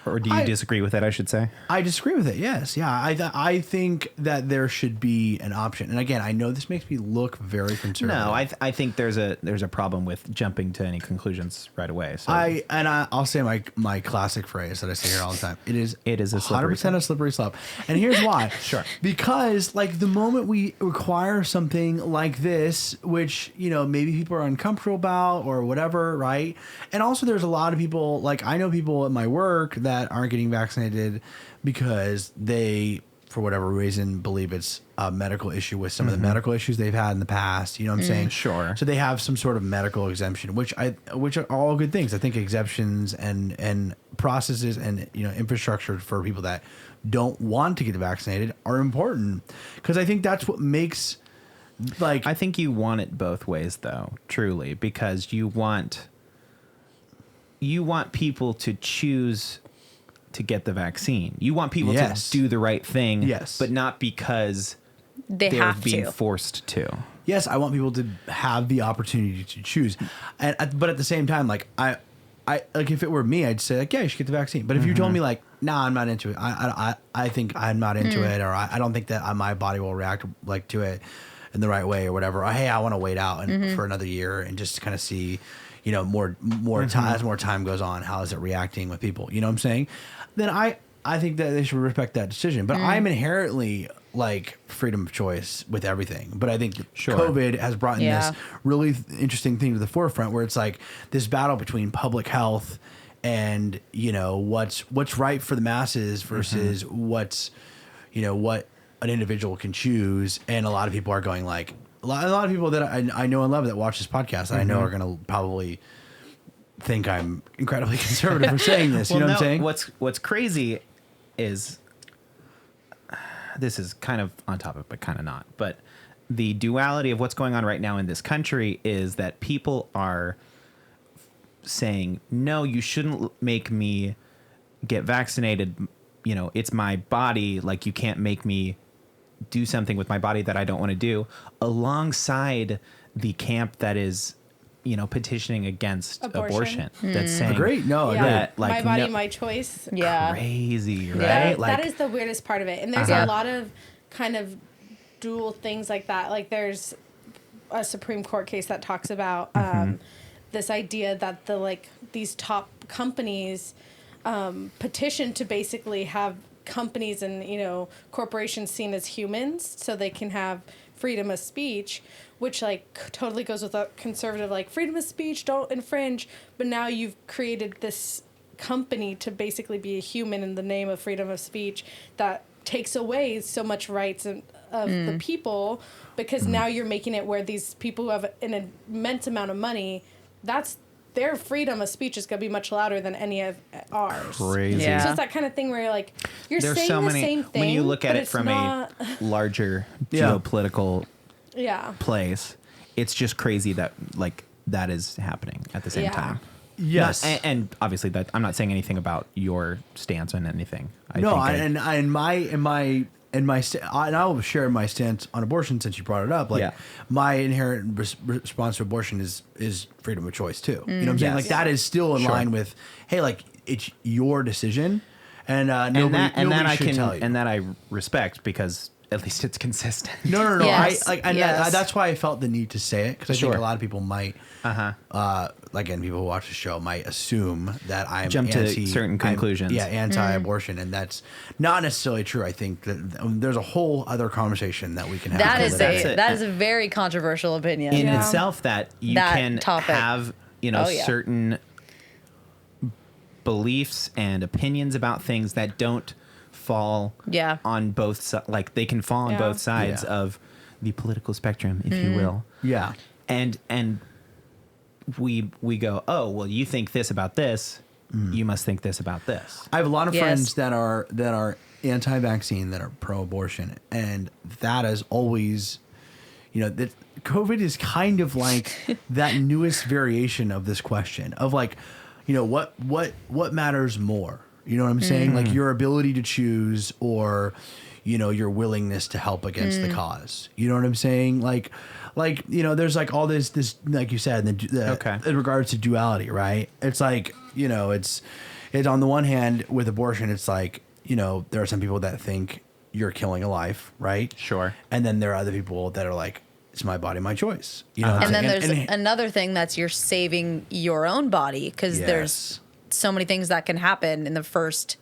Or do you disagree with it, I should say? I disagree with it, yes. Yeah, I think that there should be an option. And again, I know this makes me look very conservative. No, I think there's a problem with jumping to any conclusions right away. So I'll say my classic phrase that I say here all the time. It is a slippery 100% a slippery slope. And here's why. Sure. Because, like, the moment we require something like this, which, you know, maybe people are uncomfortable about or whatever, right? And also there's a lot of people, like, I know people at my work that aren't getting vaccinated because they, for whatever reason, believe it's a medical issue with some of the medical issues they've had in the past. You know what I'm saying? Sure. So they have some sort of medical exemption, which are all good things. I think exemptions and processes and, you know, infrastructure for people that don't want to get vaccinated are important, because I think that's what makes, like, I think you want it both ways, though, truly, because you want people to choose to get the vaccine. You want people to do the right thing, but not because they're being forced to. Yes, I want people to have the opportunity to choose, but at the same time, like, I like, if it were me, I'd say, like, yeah, you should get the vaccine. But if you told me, like, nah, I'm not into it, I think I'm not into it, or I don't think that my body will react, like, to it in the right way or whatever. Or, hey, I want to wait out for another year and just kind of see, you know, more time, as more time goes on, how is it reacting with people? You know what I'm saying? Then I think that they should respect that decision. But I'm inherently, like, freedom of choice with everything. But I think COVID has brought in this really interesting thing to the forefront, where it's like this battle between public health and, you know, what's right for the masses versus what's, you know, what an individual can choose. And a lot of people are going, like, a lot of people that I know and love that watch this podcast that I know are going to probably think I'm incredibly conservative for saying this. You know what I'm saying? What's crazy is, this is kind of on topic, but kind of not. But the duality of what's going on right now in this country is that people are saying, no, you shouldn't make me get vaccinated. You know, it's my body. Like, you can't make me do something with my body that I don't want to do, alongside the camp that is, you know, petitioning against abortion. That's saying, great. No, that, like, my body, my choice. Yeah. Crazy, right? That is the weirdest part of it. And there's a lot of kind of dual things like that. Like, there's a Supreme Court case that talks about this idea that these top companies petition to basically have companies and, you know, corporations seen as humans, so they can have freedom of speech, which, like, totally goes with a conservative, like, freedom of speech, don't infringe. But now you've created this company to basically be a human in the name of freedom of speech that takes away so much rights of the people, because now you're making it where these people who have an immense amount of money, that's their freedom of speech is going to be much louder than any of ours. Crazy. Yeah. So it's that kind of thing where you're like, you're There's saying so the many same thing. when you look at but it it's from not, a larger Yeah. geopolitical yeah. place. It's just crazy that like that is happening at the same Yeah. time. Yes. And obviously that I'm not saying anything about your stance on anything. And I will share my stance on abortion since you brought it up. Like Yeah. my inherent response to abortion is freedom of choice too. You know what I'm saying? Yes. Like that is still in Sure. line with, hey, like it's your decision, and nobody should tell you. and that I respect because at least it's consistent. No. Yes. Yes. That's why I felt the need to say it because I Sure. think a lot of people might, again, people who watch the show might assume that I'm Jump to certain conclusions. Anti-abortion, and that's not necessarily true. I think that there's a whole other conversation that we can have. That That's is a very controversial opinion. in Yeah. itself that you That can topic. have Oh, yeah. certain beliefs and opinions about things that don't fall Yeah. on both sides. Like they can fall on Yeah. both sides Yeah. of the political spectrum, if you will. Yeah. And we go, oh well, you think this about this, you must think this about this. I have a lot of Yes. friends that are anti-vaccine, that are pro-abortion, and that is always, that COVID is kind of like that newest variation of this question of like, what matters more? You know what I'm saying? Like your ability to choose, or your willingness to help against the cause. You know what I'm saying? Like there's like all this like you said, Okay. in regards to duality, right? It's like it's on the one hand with abortion, it's like there are some people that think you're killing a life, right? Sure. And then there are other people that are like, it's my body, my choice. You know what I'm And then saying? there's another thing that's you're saving your own body because there's so many things that can happen in the first,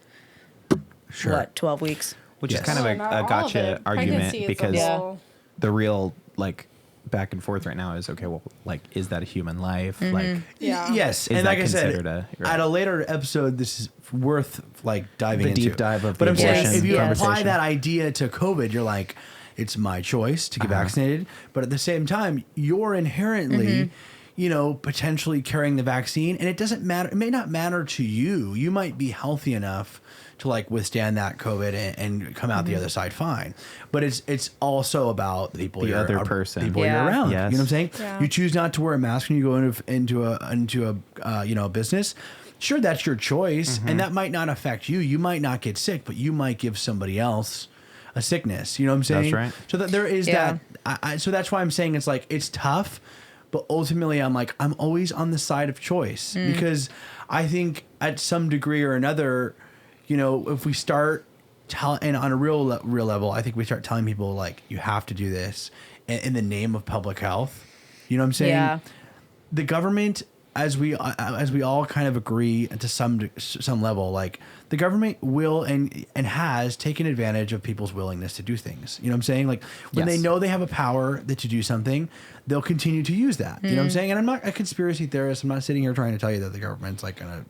Sure. 12 weeks. Which Yes. is kind of Well, a not all of gotcha it. argument Pregnancy is a because whole- the real like back and forth right now is okay. Well, like, is that a human life? Like, Yeah. Yes, Is and that like I said, considered right. at a later episode, this is worth like diving The into. deep dive of But the I'm saying, abortion if you apply conversation. that idea to COVID, you're like, it's my choice to get vaccinated. But at the same time, you're inherently, potentially carrying the vaccine, and it doesn't matter. It may not matter to you. You might be healthy enough to like withstand that COVID and come out the other side fine. But it's also about the people The you're other person. people Yeah. you're around. Yes. You know what I'm saying? Yeah. You choose not to wear a mask when you go into a business. Sure, that's your choice, and that might not affect you. You might not get sick, but you might give somebody else a sickness. You know what I'm saying? That's right. So that there is Yeah. that. So that's why I'm saying it's tough, but ultimately I'm always on the side of choice because I think at some degree or another, if we start and on a real level, I think we start telling people like you have to do this in the name of public health. You know what I'm saying? Yeah. The government, as we all kind of agree to some level, like the government will and has taken advantage of people's willingness to do things. You know what I'm saying? Like when they Yes. know they have a power to do something, they'll continue to use that. You know what I'm saying? And I'm not a conspiracy theorist. I'm not sitting here trying to tell you that the government's like gonna,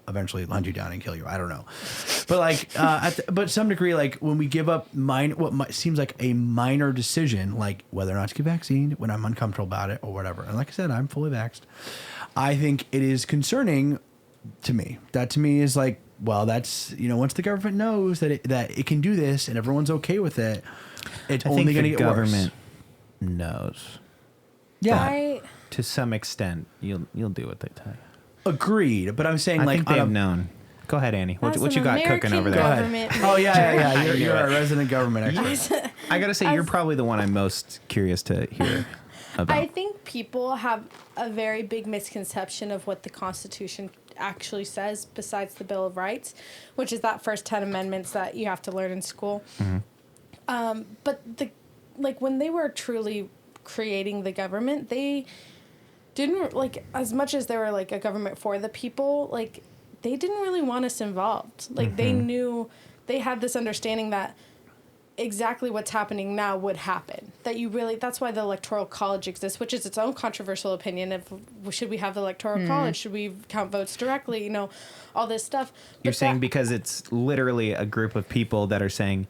eventually hunt you down and kill you. I don't know. But like, but some degree, like when we give up seems like a minor decision, like whether or not to get vaccinated when I'm uncomfortable about it or whatever. And like I said, I'm fully vaxxed. I think it is concerning to me. That to me is like, well, that's once the government knows that it can do this and everyone's okay with it, it's I only think going to the get government worse. knows. Yeah, I To some extent, you'll do what they tell you. agreed. But I'm saying I like think they've known. Go ahead, Annie. What As you an got cooking American over Go there? ahead. government Oh yeah. I knew You're it. a resident government expert. I gotta say, you're As- probably the one I'm most curious to hear about. I think people have a very big misconception of what the Constitution actually says besides the Bill of Rights, which is that first 10 amendments that you have to learn in school. But when they were truly creating the government, they didn't as much as they were like a government for the people, like they didn't really want us involved. Like they knew, they had this understanding that exactly what's happening now would happen. That's why the Electoral College exists, which is its own controversial opinion of should we have the Electoral College? Should we count votes directly? All this stuff. You're But saying that- because it's literally a group of people that are saying,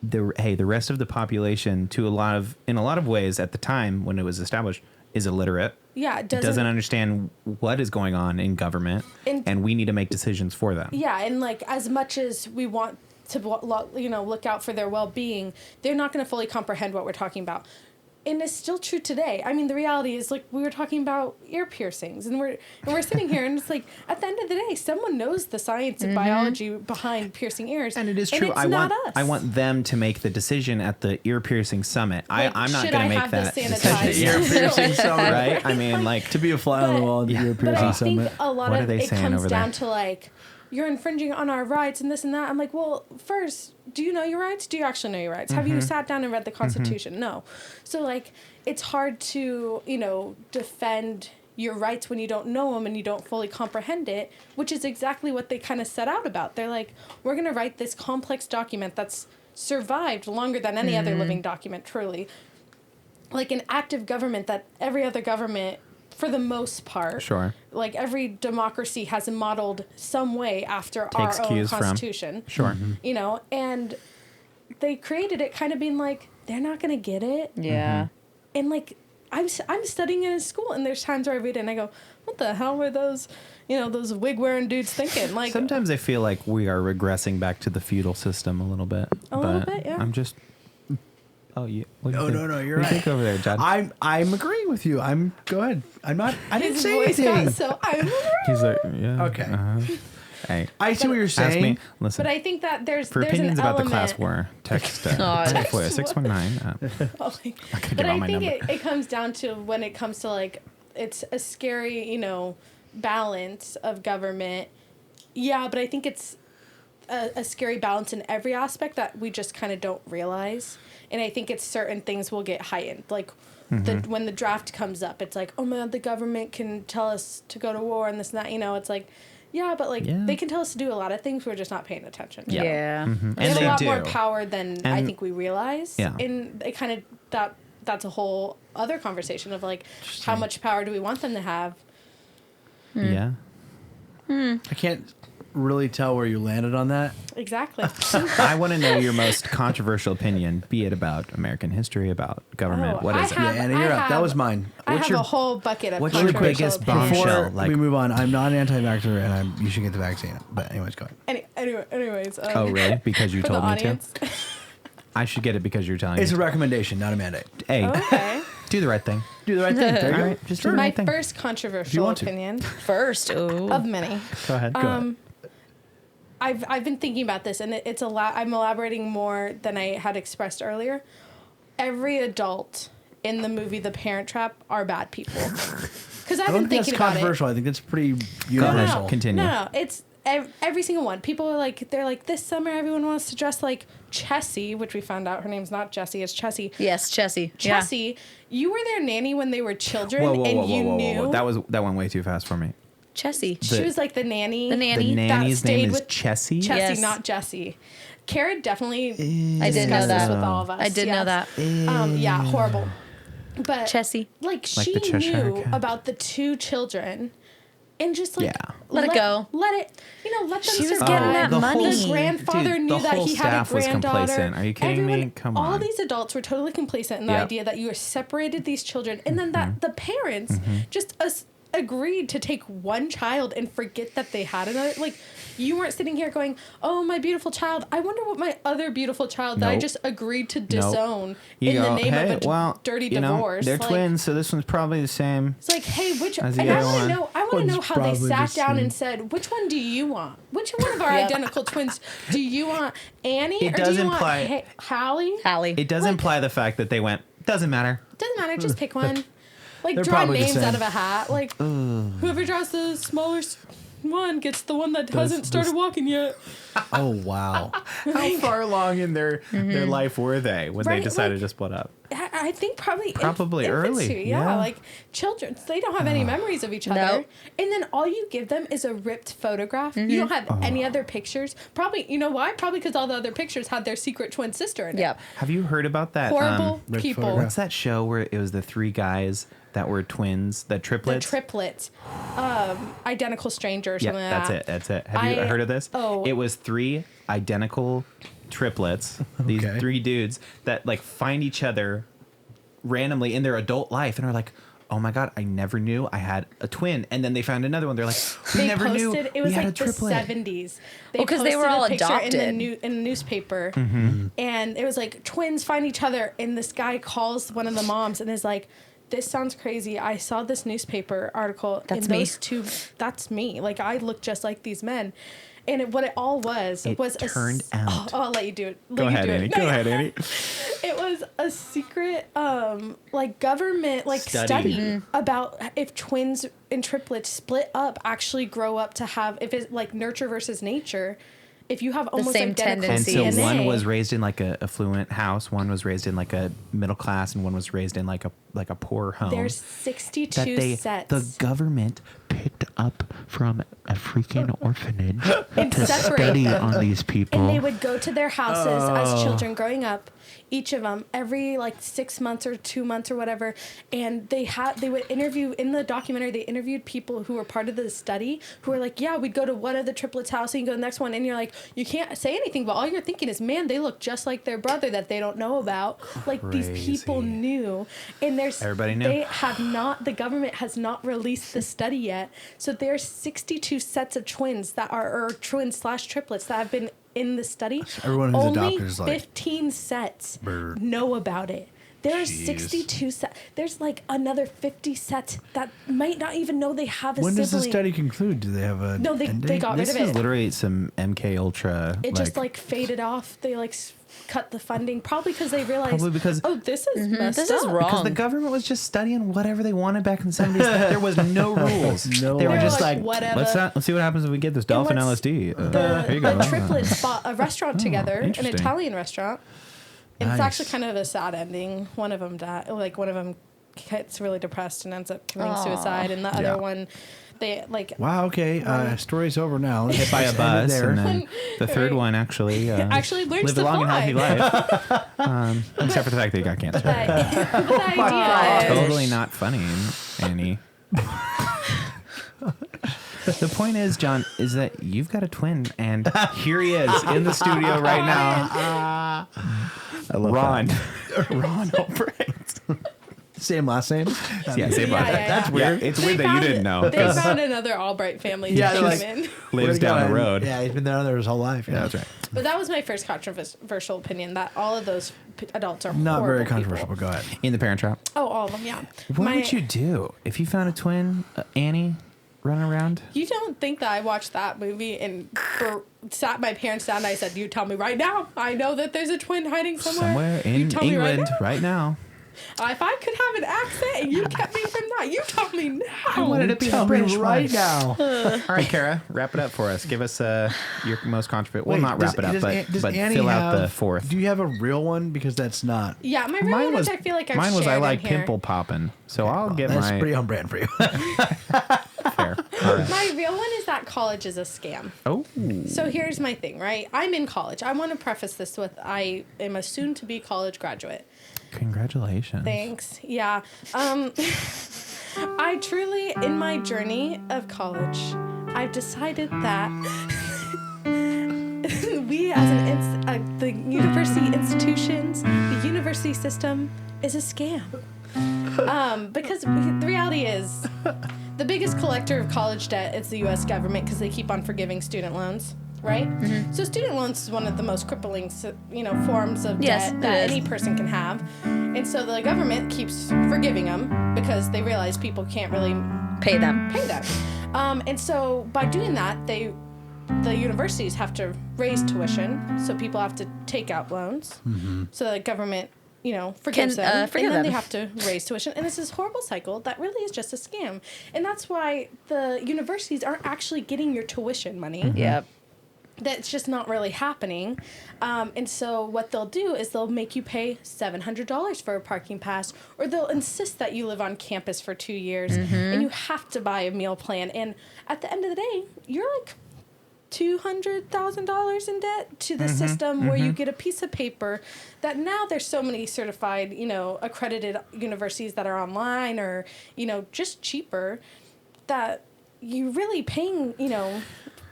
the rest of the population, in a lot of ways at the time when it was established, is illiterate. Yeah, it doesn't understand what is going on in government, and we need to make decisions for them. Yeah, and like as much as we want to look out for their well-being, they're not going to fully comprehend what we're talking about. And it's still true today. I mean, the reality is, like, we were talking about ear piercings, and we're sitting here, and it's like, at the end of the day, someone knows the science and biology behind piercing ears, and it is true. It's I want them to make the decision at the ear piercing summit. Like, I'm not going to make that decision. Ear piercing summit, right? I mean, like to be a fly on the wall at the ear piercing but I summit. think a lot What are of they it saying comes over down there? to like, you're infringing on our rights and this and that. I'm like, well, first, do you know your rights? Do you actually know your rights? Have you sat down and read the Constitution? No. So like, it's hard to, defend your rights when you don't know them and you don't fully comprehend it, which is exactly what they kind of set out about. They're like, we're going to write this complex document that's survived longer than any other living document, truly. Like an active government that every other government, for the most part, Sure. like every democracy has modeled some way after Takes our own cues from. Constitution. Sure. And they created it kind of being like, they're not going to get it. Yeah. And like, I'm studying it in school, and there's times where I read it and I go, what the hell were those, those wig-wearing dudes thinking? Like, sometimes I feel like we are regressing back to the feudal system a little bit. A little bit, yeah. I'm just... Oh, you. What do you No, think? no, you're What do right. you think over there, John? I'm agreeing with you. Go ahead. I didn't his say voice anything. got so I'm He's like, yeah. Okay. Hey, I see what you're ask saying. me. Listen. But I think that there's For there's opinions an about element, the class war, text Text FOIA what? 619. Oh my- give but out I my think number. it comes down to when it comes to like it's a scary balance of government. Yeah, but I think it's a scary balance in every aspect that we just kind of don't realize. And I think it's certain things will get heightened. Like when the draft comes up, it's like, oh man, the government can tell us to go to war and this and that. It's like, yeah, but like they can tell us to do a lot of things. We're just not paying attention. Yeah. Yeah. They And have they a lot do. more power than I And- think we realize. Yeah. And it kind of that's a whole other conversation of like how much power do we want them to have? Yeah. I can't really tell where you landed on that. Exactly. I want to know your most controversial opinion, be it about American history, about government. What is it? Yeah, Anna, you're up. That was mine. I have a whole bucket of what's your controversial biggest opinions. bombshell? Before like- we move on, I'm not an anti-vaxxer, and you should get the vaccine. But anyways, go ahead. Anyways. Oh, really? Because you for told the me audience. to? I should get it because you're telling It's a me. recommendation, not a mandate. Hey, Okay. do the right thing. Do the right thing. There you All go. right, just do the My right thing. first If you controversial want to. opinion First. Ooh. of many. Go ahead. I've been thinking about this, and it's a lot. I'm elaborating more than I had expressed earlier. Every adult in the movie The Parent Trap are bad people. Because I've I don't been think that's thinking about it. controversial. I think that's pretty Go ahead. universal. Continue. No, it's every single one. People are like, they're like, this summer everyone wants to dress like Chessie, which we found out her name's not Jessie, it's Chessie. Yes, Chessie. Yeah. Chessie, you were their nanny when they were children, Whoa, whoa, and whoa, you whoa, whoa, knew whoa. That went way too fast for me. Chessie. she was like the nanny. The nanny. The That nanny's stayed name is with Chessie? Chessie, Yes. not Jessie. Cara definitely I did know discussed this that. with all of us. I did know that. Yeah, horrible. But Chessie. like Like she the Cheshire knew Cat. about the two children, and just like Yeah. Let it go. let it, let them She was survive. getting that the money. The grandfather Dude, knew the that whole he had a staff was granddaughter. complacent. Are you kidding me? Come All on. these adults were totally complacent in the Yep. idea that you separated these children, and then that the parents just agreed to take one child and forget that they had another. Like, you weren't sitting here going, "Oh, my beautiful child. I wonder what my other beautiful child that I Nope. just agreed to disown You in go, the name hey, of a well, dirty you know, divorce." they're Like, twins, so this one's probably the same. It's like, hey, which? As And the I other want to one. know. I want to know One's how they probably sat the down same. and said, "Which one do you want? Which one of our Yep. identical twins do you want? Annie It or does do you imply- want Hallie? Hallie. It does imply the fact that they went, doesn't matter. Doesn't matter. Just pick one. Like, They're draw probably the names same. out of a hat. Like, whoever draws the smaller one gets the one that hasn't started walking yet. Oh, wow. How far along in their life were they when they Right, decided like- to split up? I think probably Probably early, infancy, yeah. like children, they don't have any memories of each other. Nope. And then all you give them is a ripped photograph. You don't have any other pictures. Probably, you know why? Probably because all the other pictures had their secret twin sister in it. Yep. Have you heard about that? Horrible ripped people. photograph. What's that show where it was the three guys that were twins, the The triplets? triplets, identical stranger or Yeah, something like that's that. it. That's it. Have you I- heard of this? oh. It was three identical triplets, these Okay. three dudes that like find each other randomly in their adult life and are like, oh my God, I never knew I had a twin. And then they found another one. They're like, we never knew It was we had like a triplet. the 70s. Because they were all posted a picture adopted. in the newspaper. And it was like, twins find each other. And this guy calls one of the moms and is like, this sounds crazy. I saw this newspaper article. That's and me. those two, that's me. Like, I look just like these men. And what it all was It was turned out. I'll let you do it. Go ahead, Annie. Go ahead, Annie. It was a secret, like government, like study about if twins and triplets split up actually grow up to have, if it's like nurture versus nature, if you have almost same identical And tendencies. so DNA. one was raised in like a affluent house, one was raised in like a middle class, and one was raised in like a poor home. There's 62 sets. the government picked up from a freaking orphanage And to separate study them. on these people. And they would go to their houses as children growing up, each of them every like 6 months or 2 months or whatever. And they would interview in the documentary. They interviewed people who were part of the study who were like, yeah, we'd go to one of the triplets' house and you go to the next one. And you're like, you can't say anything, but all you're thinking is, man, they look just like their brother that they don't know about. Like these people Crazy. knew. And Everybody knew. they have not, the government has not released the study yet. So there's 62 sets of twins that are, or twins/triplets that have been in the study. Everyone who's Only adopted is like, 15 sets Brr. know about it. There's Jeez. 62 sets. There's like another 50 sets that might not even know they have a when sibling. does the study conclude? Do they have a No, they end they date? got This rid of is it. literally some MK Ultra. It just like faded off. They like cut the funding, probably because they realized, Probably because- oh, this is messed This up. is wrong. because the government was just studying whatever they wanted back in the 70s. There was no rules. No They were rules. just Like, like, whatever. let's see what happens if we get this dolphin what's- LSD. Here you go. The triplets bought a restaurant together, an interesting. Italian restaurant. And it's Nice. actually kind of a sad ending. One of them died. Like one of them gets really depressed and ends up committing suicide, and the Yeah. other one, they like. Wow. Okay. Story's over now. Let's Hit by a just end it bus, there. and then the third one actually Actually learns lived to a long and fly. healthy life. Except for the fact that he got cancer. But the idea is, Totally not funny, Annie. The point is, John, is that you've got a twin, and here he is in the studio right now. I love Ron. that. Ron Albright. Same last name. Yeah, same Yeah, last. yeah, That's yeah. weird. It's weird that you didn't know. They found another Albright family Yeah, that they're came like- in. Lives down the road. Yeah, he's been down there his whole life. Yeah, that's right. But that was my first controversial opinion, that all of those adults are Not very horrible controversial, people. but go ahead. In the Parent Trap. Oh, all of them, yeah. What would you do if you found a twin, Annie, running around? You don't think that I watched that movie and sat my parents down and I said, you tell me right now. I know that there's a twin hiding somewhere. Somewhere You in tell me England right now. If I could have an accent and you kept me from that, you tell me now. I wanted to be Tell a me British right one. now. All right, Cara, wrap it up for us. Give us your most controversial. Well, Wait, not wrap it up, does but Annie fill out the have- fourth. Do you have a real one? Because that's not. Yeah, my real one, which I feel like I've mine was shared I like in here. pimple popping. So I'll get That's my pretty on brand for you. fair. All right. My real one is that college is a scam. Oh, So here's my thing, right? I'm in college. I want to preface this with I am a soon-to-be college graduate. congratulations. Thanks. Yeah. I truly, in my journey of college, I've decided that we as the university institutions, the university system is a scam. Because the reality is, the biggest collector of college debt is the U.S. government because they keep on forgiving student loans, right? So student loans is one of the most crippling, forms of Yes, debt it that is. any person can have. And so the government keeps forgiving them because they realize people can't really Pay them. pay them. And so by doing that, the universities have to raise tuition, so people have to take out loans. So the government, forgives Can, them, forgive and then them. they have to raise tuition. And it's this horrible cycle that really is just a scam. And that's why the universities aren't actually getting your tuition money. Yep. That's just not really happening. And so what they'll do is they'll make you pay $700 for a parking pass, or they'll insist that you live on campus for 2 years and you have to buy a meal plan. And at the end of the day, you're like $200,000 in debt to the system where you get a piece of paper that now there's so many certified, accredited universities that are online or, just cheaper that you're really paying,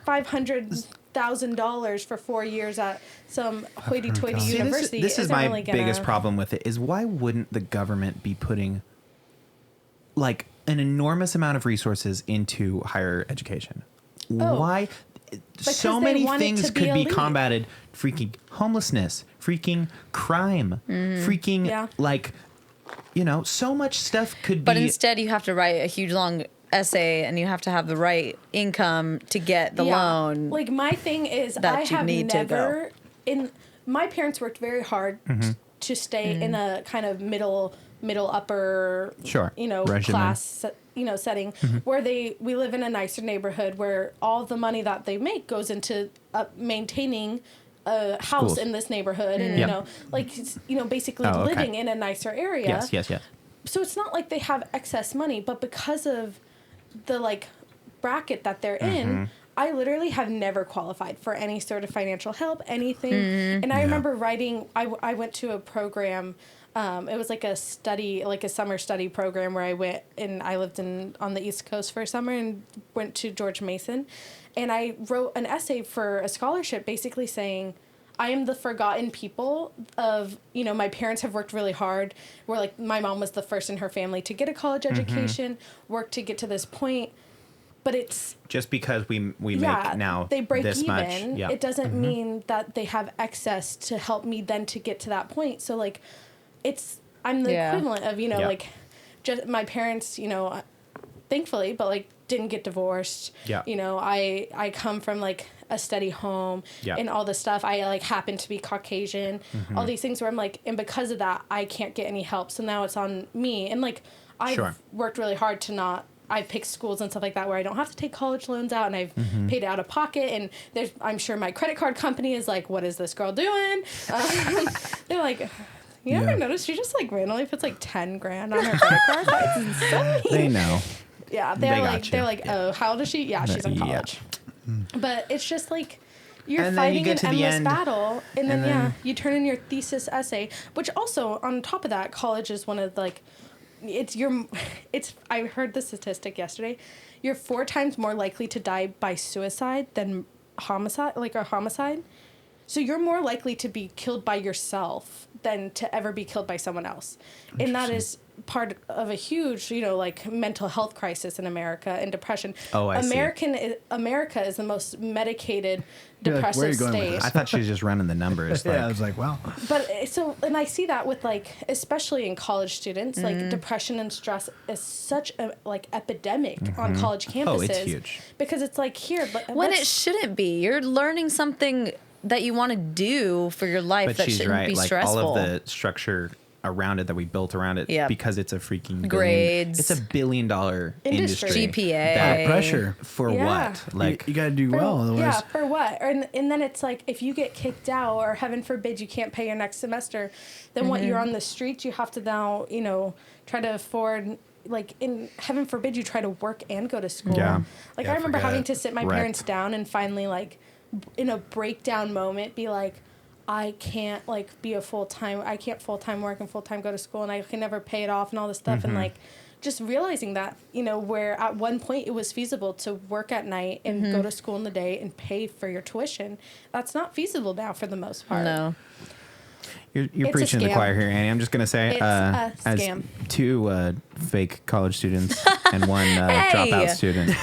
$500,000 for 4 years at some hoity-toity See, university. this is isn't my really gonna... biggest problem with it is why wouldn't the government be putting like an enormous amount of resources into higher education. Oh. Why? So they many want it things to be could be elite. combated. Freaking homelessness, freaking crime, freaking Yeah. like, so much stuff could But be. instead, you have to write a huge long essay, and you have to have the right income to get the loan. Like my thing is, that I you have need to never my parents worked very hard to stay in a kind of middle upper, Sure. Regimen. class, setting where we live in a nicer neighborhood where all the money that they make goes into maintaining a house Schools. in this neighborhood, and Yep. basically Oh, okay. living in a nicer area. Yes. So it's not like they have excess money, but because of the bracket that they're in, I literally have never qualified for any sort of financial help, anything. And I remember writing, I went to a program, it was like a summer study program where I went, and I lived on the East Coast for a summer and went to George Mason. And I wrote an essay for a scholarship basically saying, I am the forgotten people of, my parents have worked really hard. Where my mom was the first in her family to get a college education, worked to get to this point. But it's Just because we make now they break this even. much. Yeah. It doesn't mean that they have excess to help me then to get to that point. So I'm the equivalent of just my parents, thankfully, but didn't get divorced. Yeah. I come from a steady home and all this stuff. I happen to be Caucasian. All these things where I'm and because of that I can't get any help. So now it's on me. And I've worked really hard to I've picked schools and stuff like that where I don't have to take college loans out, and I've paid out of pocket, and I'm sure my credit card company is what is this girl doing? They're you ever notice she just randomly puts $10,000 on her credit card? That's insane. They know. Yeah, they're oh, how old is she? Yeah, she's in college. But it's just you're And then you fighting get an to the endless end, battle, and then you turn in your thesis essay, which also on top of that, college is one of I heard the statistic yesterday. You're 4 times more likely to die by suicide than homicide, a homicide. So you're more likely to be killed by yourself than to ever be killed by someone else. And that is part of a huge, mental health crisis in America and depression. Oh, I see. America is the most medicated You're like, where are depressive you going with state. this? I thought she was just running the numbers. I was like, wow. But and I see that with especially in college students, depression and stress is such a epidemic on college campuses. Oh, it's huge. Because it's here, but when it shouldn't be. You're learning something that you want to do for your life But that she's shouldn't right. be stressful. All of the structure around it that we built around it, because it's a freaking grades. It's $1 billion industry. GPA. That Pressure. for Yeah. what? You got to do well, otherwise. Yeah, for what? And then it's if you get kicked out, or heaven forbid you can't pay your next semester, then what? You're on the streets. You have to now try to afford. In heaven forbid you try to work and go to school. Yeah. I remember forget having it. to sit my parents down and finally in a breakdown moment be I can't be I can't full-time work and full-time go to school, and I can never pay it off and all this stuff. And just realizing that, where at one point it was feasible to work at night and go to school in the day and pay for your tuition. That's not feasible now for the most part. No. You're It's a preaching to the scam. choir here, Annie. I'm just gonna say, It's a as scam. 2 fake college students and 1 Hey. dropout student,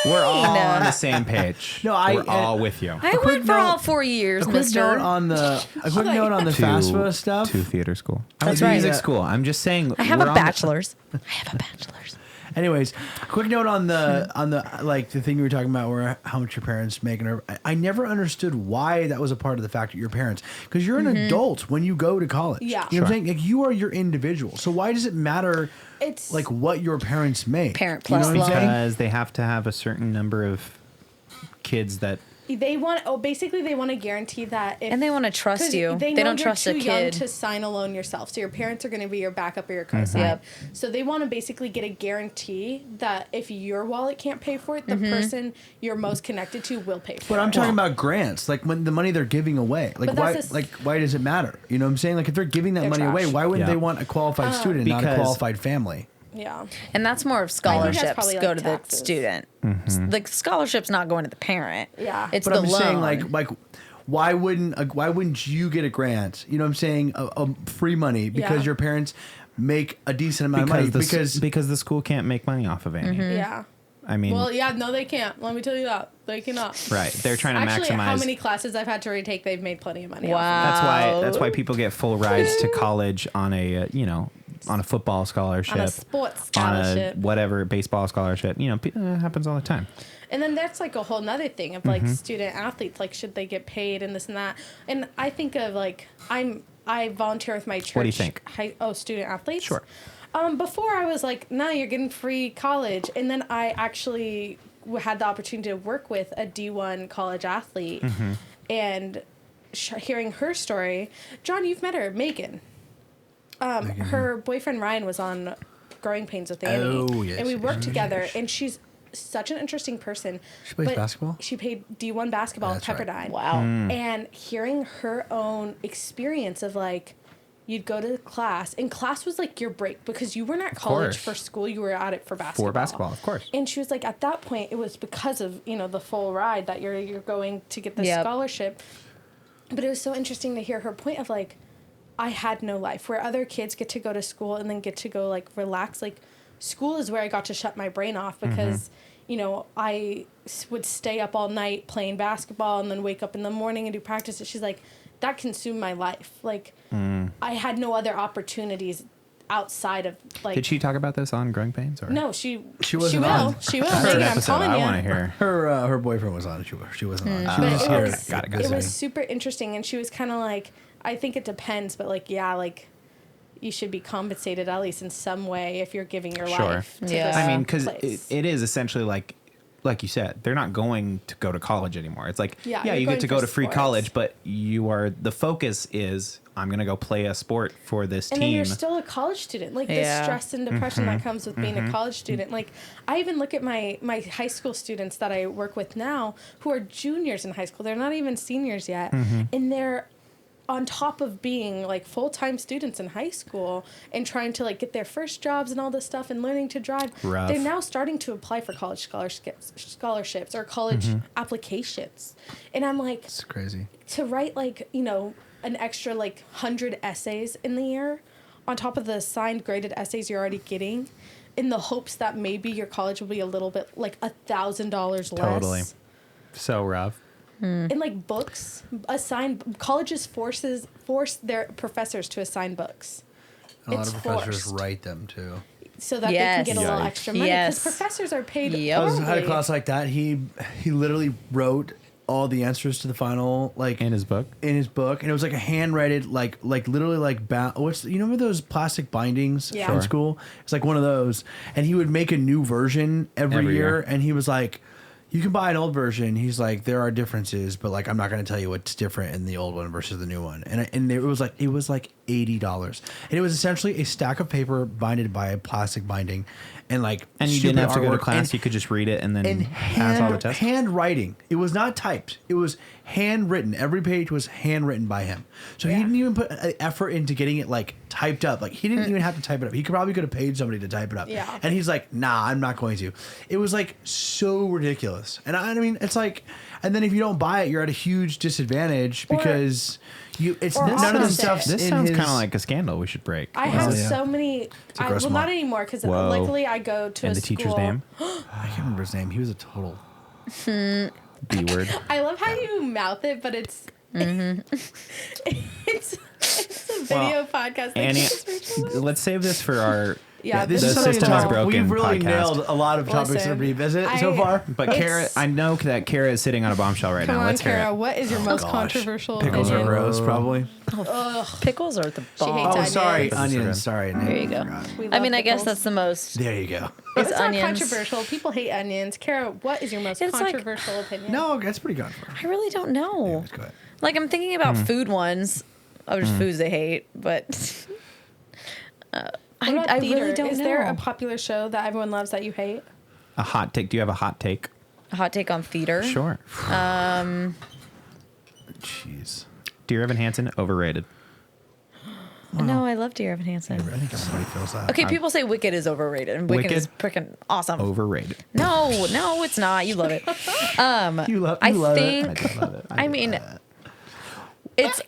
we're all on the same page. No, we're all with you. I quick went for note- all 4 years, A quick mister. note on the FAFSA stuff. 2 theater school. I That's went to right. music school. I'm just saying. I have we're a on the- bachelor's. Anyways, quick note on the the thing you were talking about, where how much your parents make, and I never understood why that was a part of the fact that your parents, because you're an adult when you go to college. Yeah. You know what I'm saying? You are your individual. So why does it matter? It's What your parents make? Parent You know plus what I'm loan. saying? Because they have to have a certain number of kids that. they want basically they want to guarantee that if, And they want to trust 'cause you. They know don't you're trust a too young kid. to sign a loan yourself. So your parents are going to be your backup or your co-sign. Yep. So they want to basically get a guarantee that if your wallet can't pay for it, the person you're most connected to will pay for it. But I'm talking about grants, when the money they're giving away. But Why? that's a Why does it matter? You know what I'm saying? If they're giving that They're money away, trash. why wouldn't Yeah. they want a qualified student, not a Because- qualified family? Yeah. And that's more of I think that's scholarships probably, go to taxes. the student. The scholarship's not going to the parent. Yeah. It's But the I'm just loan. saying, why wouldn't you get a grant? You know what I'm saying? A free money because Yeah. your parents make a decent amount of money because the school can't make money off of Annie. Yeah. I mean, Well, yeah, no, they can't. Let me tell you that. They cannot. right. They're trying to Actually, maximize. how many classes I've had to retake, they've made plenty of money. Wow. That's why people get full rides to college on a on a football scholarship, On a sports on scholarship. a whatever baseball scholarship. It happens all the time. And then that's like a whole nother thing of like student athletes, like should they get paid and this and that. And I think of like I volunteer with my church. What do you think? Student athletes. Sure. Before I was like, no, you're getting free college, and then I actually had the opportunity to work with a D1 college athlete, and hearing her story. John, you've met her, Megan. Her boyfriend Ryan was on Growing Pains with Annie, and we worked together, and she's such an interesting person. She plays basketball? She played D1 basketball at Pepperdine. Right. Wow. And hearing her own experience of like, you'd go to class, and class was like your break because you weren't at college for school, you were at it for basketball. For basketball, of course. And she was like, at that point, it was because of, the full ride that you're going to get the scholarship. But it was so interesting to hear her point of like, I had no life, where other kids get to go to school and then get to go like relax. Like school is where I got to shut my brain off because, I would stay up all night playing basketball and then wake up in the morning and do practice. And she's like, that consumed my life. Like I had no other opportunities outside of like. Did she talk about this on Growing Pains? Or? No, she wasn't on. She will. That's Megan, an I'm episode calling I you. want to hear. Her boyfriend was on. She wasn't on. She But was just it here. was, Got it. it was super interesting, and she was kind of like, I think it depends, but like, yeah, like you should be compensated at least in some way if you're giving your life to Yeah. this I mean, because place. it is essentially like you said, they're not going to go to college anymore. It's like, Yeah, yeah, you're you going get to for go to free sports. college, but the focus is, I'm going to go play a sport for this And team. then you're still a college student. Like the stress and depression that comes with being a college student. Like I even look at my high school students that I work with now who are juniors in high school. They're not even seniors yet. And they're on top of being like full-time students in high school and trying to like get their first jobs and all this stuff and learning to drive. Rough. They're now starting to apply for college scholarships or college applications. And I'm like, It's crazy. to write like an extra like 100 essays in the year on top of the assigned graded essays you're already getting in the hopes that maybe your college will be a little bit like $1,000 less. Totally. So rough. And like books colleges force their professors to assign books. And a lot It's of professors forced. write them too. So that Yes. they can get a little Yikes. extra money because Yes. professors are paid Yep. I had a horribly. class like that. He literally wrote all the answers to the final In his book? and it was like a handwritten like literally like remember those plastic bindings Yeah. in Sure. school? It's like one of those, and he would make a new version every Every year, year. and he was like, you can buy an old version. He's like, there are differences, but like I'm not going to tell you what's different in the old one versus the new one. And it was like $80, and it was essentially a stack of paper binded by a plastic binding, and like And you stupid didn't have to go to artwork, class. and- You could just read it and then and pass all the tests. handwriting. It was not typed. It was handwritten. Every page was handwritten by him. So he didn't even put an effort into getting it like typed up. Like he didn't even have to type it up. He could have paid somebody to type it up. Yeah. And he's like, nah, I'm not going to. It was like so ridiculous. And I mean, it's like, and then if you don't buy it, you're at a huge disadvantage because it's or none of the opposite. stuff's This in sounds his- kind of like a scandal we should break. I have yeah. so many. a gross Well, amount. not anymore because Whoa. luckily I go to And a the school. teacher's name? I can't remember his name. He was a total. B word. I love how you mouth it, but it's it's a video podcast. Like, Annie, it's Rachel. let's save this for our. Yeah, This The is something system to is talk- broken. We've really podcast. nailed a lot of topics to Listen, revisit so I- far. But It's- Cara, I know that Cara is sitting on a bombshell right Come now. on, Let's hear Cara. it. What is your most Gosh. controversial Pickles are opinion? gross, probably. Pickles are the bomb. hates Oh, sorry, onions. onions. Sorry. There you go. We I love mean, I guess pickles. that's the most. There you go. It's It's onions. not controversial. People hate onions. Cara, what is your most It's like- controversial opinion? No, that's pretty good. I really don't know. Anyways, go ahead. Like I'm thinking about food ones of just foods they hate, but What I about theater? really don't Is know. there a popular show that everyone loves that you hate? A hot take. Do you have a hot take? A hot take on theater? Sure. Jeez. Dear Evan Hansen, overrated. No, I love Dear Evan Hansen. I think everybody feels that. Okay, people say Wicked is overrated, and Wicked is freaking awesome. Overrated. No, it's not. You love it. You love I it. think. I love it. I mean, it's.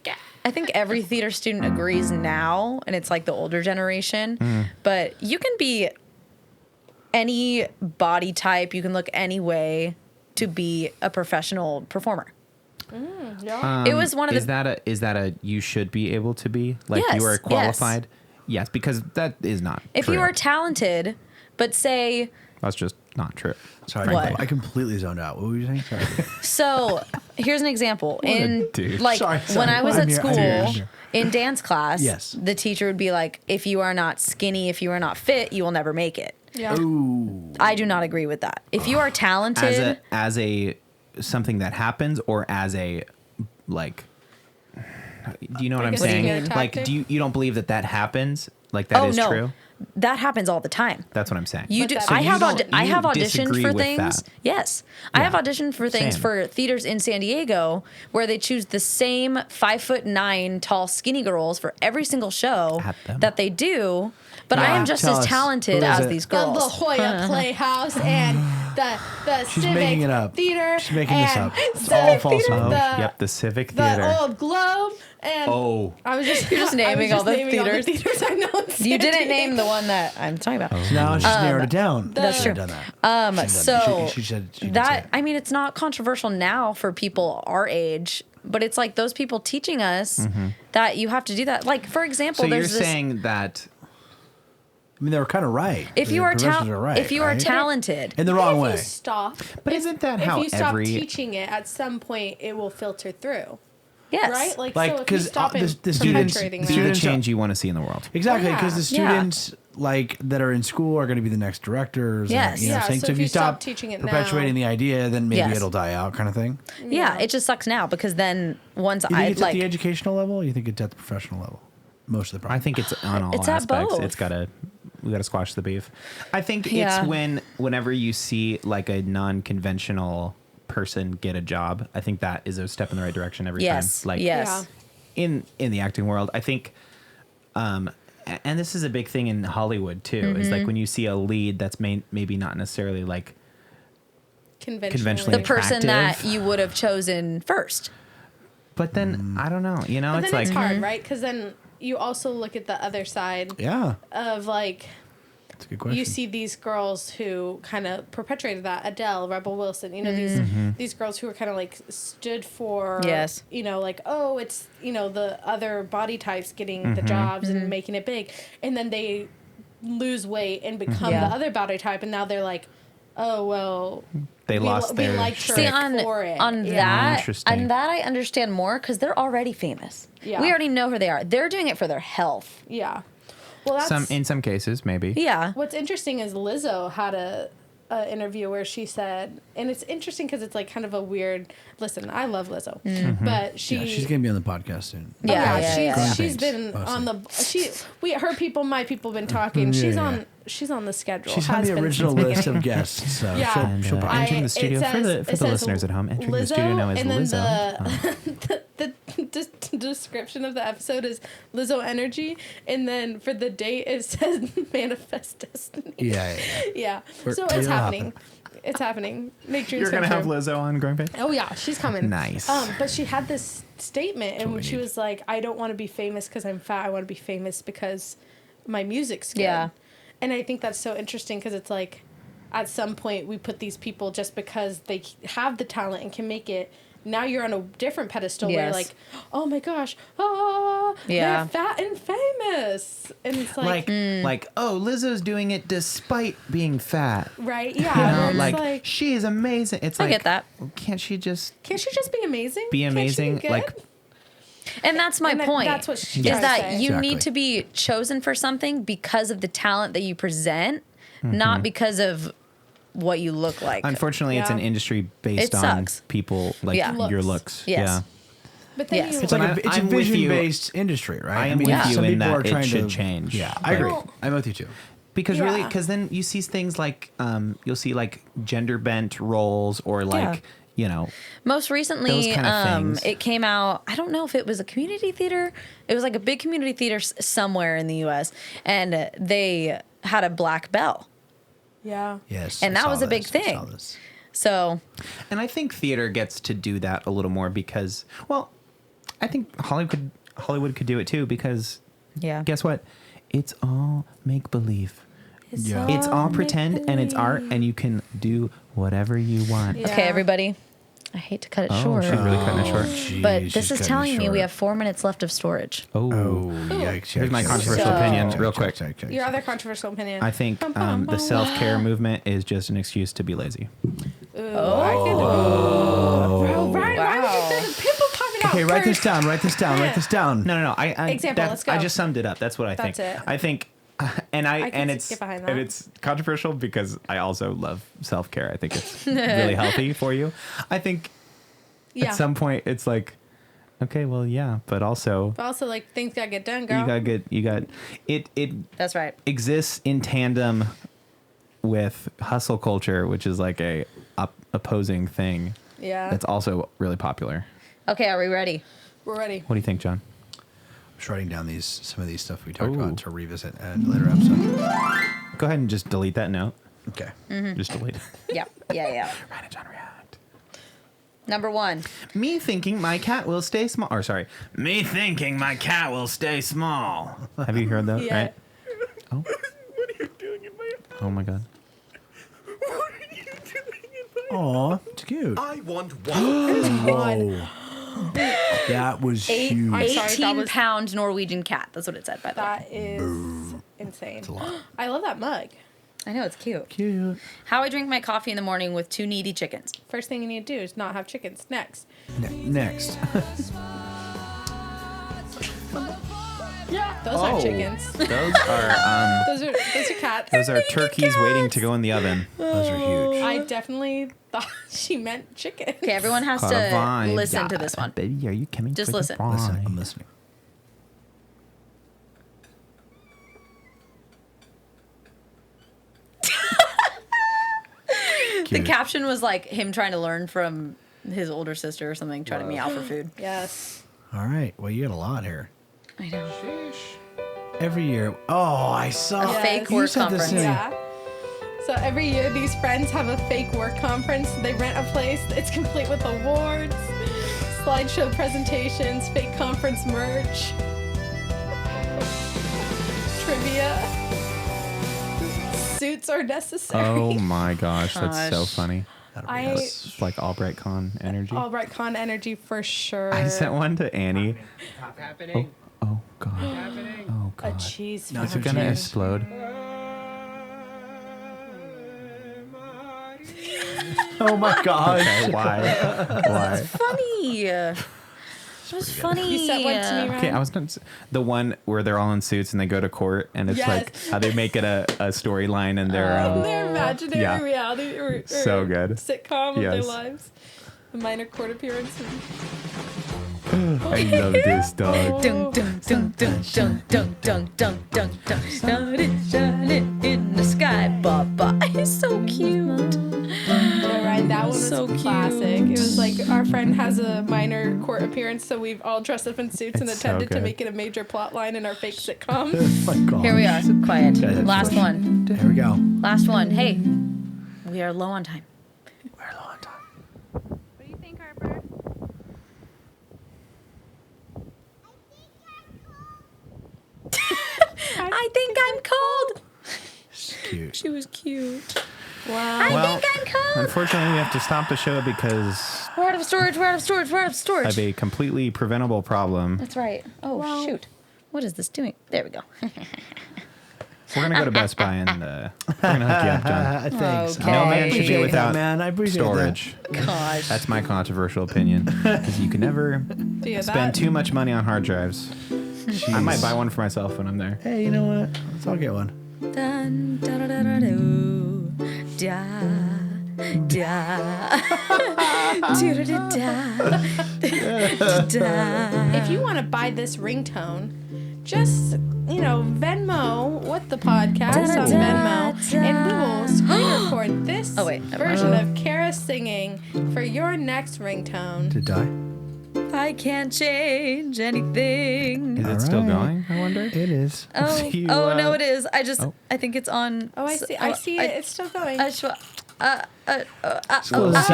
I think every theater student agrees now, and it's like the older generation, but you can be any body type, you can look any way to be a professional performer. Yeah. It was one of is that a you should be able to be like Yes, you are yes. qualified? Yes, because that is not If true. you are talented, but say, That's just not true. Sorry, What? I completely zoned out. What were you saying? Sorry. so here's an example. dude. Like Sorry. when I was I'm at here, I'm school here, I'm here. in dance class, Yes. the teacher would be like, if you are not skinny, if you are not fit, you will never make it. Yeah. Ooh. I do not agree with that. If you are talented, As a something that happens, or as a like, do you know what Like I'm a saying? scare Like, tactic? do you don't believe that happens? Like that oh is no, true? that happens all the time. That's what I'm saying. You But do. that- So I you have don't- I you have auditioned disagree for with things. that. Yes, I have auditioned for things Same. for theaters in San Diego where they choose the same 5'9" tall skinny girls for every single show At them. that they do. But I Yeah. am just Tell as us, talented who is as it? these The La girls. Jolla Playhouse and the She's Civic making it up. Theater. She's making this and up. It's Civic all false Theater, info. Yep, the Civic the Theater. Old Globe. And Oh. I was just You're just naming all the theaters. I know. in San You didn't name Diego. the one that I'm talking about. Now she's narrowed it down. that's She true. should've done that. So she said she did say that it. I mean, it's not controversial now for people our age, but it's like those people teaching us that you have to do that. Like for example, So you're there's this. saying that I mean, they were kind of right. If you The are professors right, if you are right? talented, in the wrong If way. you stop, But isn't that how if you stop every- teaching it, at some point it will filter through, yes, right? Like, so if you 'cause, stop the it students- perpetuating be that. the Students- change you want to see in the world. Exactly, Yeah. because the Yeah. students like that are in school are going to be the next directors. Yes. you know, Yeah, saying, so so if if you you stop stop teaching it perpetuating now- the idea, then maybe Yes. it'll die out, kind of thing. yeah, it just sucks now because then once You think I it's like at the educational level? Or you think it's at the professional level? Most of the problem. I think it's on all It's at aspects. both. We gotta squash the beef. I think Yeah. it's whenever you see like a non-conventional person get a job, I think that is a step in the right direction every yes, time. Like yes, Yeah. in the acting world, I think and this is a big thing in Hollywood too, is like when you see a lead that's maybe not necessarily like conventionally the person that attractive. you would have chosen first. but then I don't know, you know, But it's then like it's hard, right? Because then you also look at the other side yeah, of like that's a good question. you see these girls who kind of perpetuated that. Adele, Rebel Wilson, you know, these girls who are kind of like stood for, Yes. you know, like, oh, it's, you know, the other body types getting the jobs and making it big. And then they lose weight and become Yeah. the other body type. And now they're like, oh, well, they lost we their liked her See shtick. for it. on Yeah. that, Interesting. on that I understand more because they're already famous. Yeah. We already know who they are. They're doing it for their health. Yeah. Well, that's in some cases maybe. Yeah. what's interesting is Lizzo had a interview where she said, and it's interesting because it's like kind of a weird. Listen, I love Lizzo, but she. yeah, she's going to be on the podcast soon. Oh, Yeah, yeah, yeah, yeah. she's Growing been pains, on the her people, my people been talking. Yeah, She's on the schedule. She's on has the been original since the list beginning. of guests. So Yeah. she'll, And, she'll probably entering the it studio says- for it the says listeners at home. Entering the studio Lizzo, now is and then Lizzo. the description of the episode is Lizzo energy, and then for the date it says manifest destiny. yeah. Yeah, Or- so it's it'll happening. happen. It's happening. Make dreams You're come gonna have true. Lizzo on Growing Pains? Oh yeah, she's coming. Nice. But she had this statement, and what when we she need. was like, "I don't want to be famous because I'm fat. I want to be famous because my music's good." Yeah. And I think that's so interesting because it's like, at some point we put these people just because they have the talent and can make it. Now you're on a different pedestal where you're Yes. like, oh my gosh, Yeah. they're fat and famous, and it's like, like oh, Lizzo's doing it despite being fat. right, You yeah, know, where it's like, like, she is amazing. It's I like get that. Can't she just can't she just be amazing? be Can't she amazing? good? Like And that's my And point. that's what she is tried to that say. you Exactly. need to be chosen for something because of the talent that you present, not because of what you look like. unfortunately, it's Yeah. an industry based It on sucks. people like Yeah. your Looks. looks. Yes. Yeah. But then Yes. you It's like And it's a I'm with you. vision-based industry, right? I am with you some in people that are it trying should to change, Yeah, I but- agree. Well- I'm with you too. Because Yeah. really, because then you see things like you'll see like gender bent roles or like you know Most recently, Those kind of things. it came out. I don't know if it was a community theater. It was like a big community theater somewhere in the U.S. and they had a black belle. yeah. Yes, And I that saw was a big this, I thing. saw this. So And I think theater gets to do that a little more because, well, I think Hollywood could do it too, because Yeah. guess what? It's all make believe. Yeah. It's all pretend and it's art, and you can do whatever you want. Yeah. Okay, everybody. I hate to cut it Oh, short, she's really cutting it short. but Jeez, this she's is cutting it telling me we short. have 4 minutes left of storage. Oh, Oh, yikes. Here's my yikes, controversial yikes, opinion, yikes, real yikes, quick. yikes, yikes, Your yikes. other controversial opinion. I think the self-care movement is just an excuse to be lazy. Ooh, I could. Bro, Ryan, why would you Wow. say the pimple popping out? Okay, write this first? down. Write this down. Write this down. No. I Example, let's go. I just summed it up. That's what I That's think. it. I think, and I can it's get behind that. and it's controversial because I also love self-care. I think it's really healthy for you. I think Yeah. at some point it's like, okay, well, yeah, but also But also, like, things gotta get done, girl. you got it That's right. exists in tandem with hustle culture, which is like a opposing thing. Yeah. That's also really popular. Okay, are we ready? We're ready. What do you think, John? I'm just writing down some of these stuff we talked Ooh. about to revisit at a later episode. Go ahead and just delete that note. Okay. Just delete it. Yeah. Ryan and John react. Number 1. Me thinking my cat will stay small. Or sorry, me thinking my cat will stay small. Have you heard that? Yeah. Right? Oh. What are you doing in my? Oh my god. What are you doing in my? Aw, it's cute. I want one. Whoa. That was huge. I'm sorry, that 18-pound Norwegian cat. That's what it said, by the way. That is insane. I love that mug. I know, it's cute. Cute. How I drink my coffee in the morning with 2 needy chickens. First thing you need to do is not have chickens. Next. Next. Yeah. Those aren't chickens. Those are Those are cats. those are turkeys waiting to go in the oven. Those are huge. I definitely thought she meant chicken. Okay, everyone has Caught a to vine. listen Yeah, to this one. Baby, are you coming? Just for the listen. Listen, vine? I'm listening. The caption was like him trying to learn from his older sister or something, trying to meow for food. Yes. All right. Well, you got a lot here. I know. Every year. Oh, I saw. A fake You work said this conference. in- Yeah. So every year these friends have a fake work conference. They rent a place. It's complete with awards, slideshow presentations, fake conference merch, trivia. Suits are necessary. Oh my gosh, that's so Gosh. funny. That'll be I us. It's like Albright Con energy. Albright Con energy for sure. I sent one to Annie. Stop happening. Oh god. Happening. Oh a god. cheese. Not Is so it gonna cheese. explode? Oh my gosh. Okay, why? Why? Funny. It was funny. You sent one to me, Ryan? Okay, I was not the one where they're all in suits and they go to court, and it's Yes. like how they make it a storyline and they're Their imaginary yeah. reality or So good. sitcom of their Yes. lives. The minor court appearance. I love this dog. Dun, dun, dun, dun, dun, dun, dun, dun, dun, dun. Shining in the sky, Baba. He's so cute. Yeah, right. That one was So classic. It was like our friend has a minor court appearance, so we've all dressed up in suits and It's so attempted to good. make it a major plot line in our fake sitcom. Oh my gosh. Here we are. Quiet. that's Last funny. one. Here we go. Last one. Hey, we are low on time. We're low on time. What do you think, Harper? I think I'm cold. It's cute. She was cute. Wow. Well, I think I'm cold. unfortunately, we have to stop the show because We're out of storage. We're out of storage. We're out of I storage. have a completely preventable problem. That's right. Oh, Well- shoot. What is this doing? There we go. We're gonna go to Best Buy and we're gonna hook you up, John. Thanks. Okay. No I man should be appreciate without that, man. I appreciate storage. Gosh. That's my controversial opinion. Because you can never Yeah, spend too much money on hard drives. I might buy one for myself when I'm there. Hey, you know what? Let's all get one. Dun, da, da, da, da, do, da, da, do, da, da, da. If you want to buy this ringtone, just, Venmo with the podcast on Venmo, and we will screen record this Oh, wait, never version of Cara singing for your next ringtone. Did die? I can't change anything. Is it All still right. going, I wonder? It is. Oh, See you, no, it is. oh. I think it's on. Oh, I see. I see it. It's still going. We'll see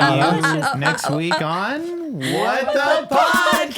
you next week on What the Podcast.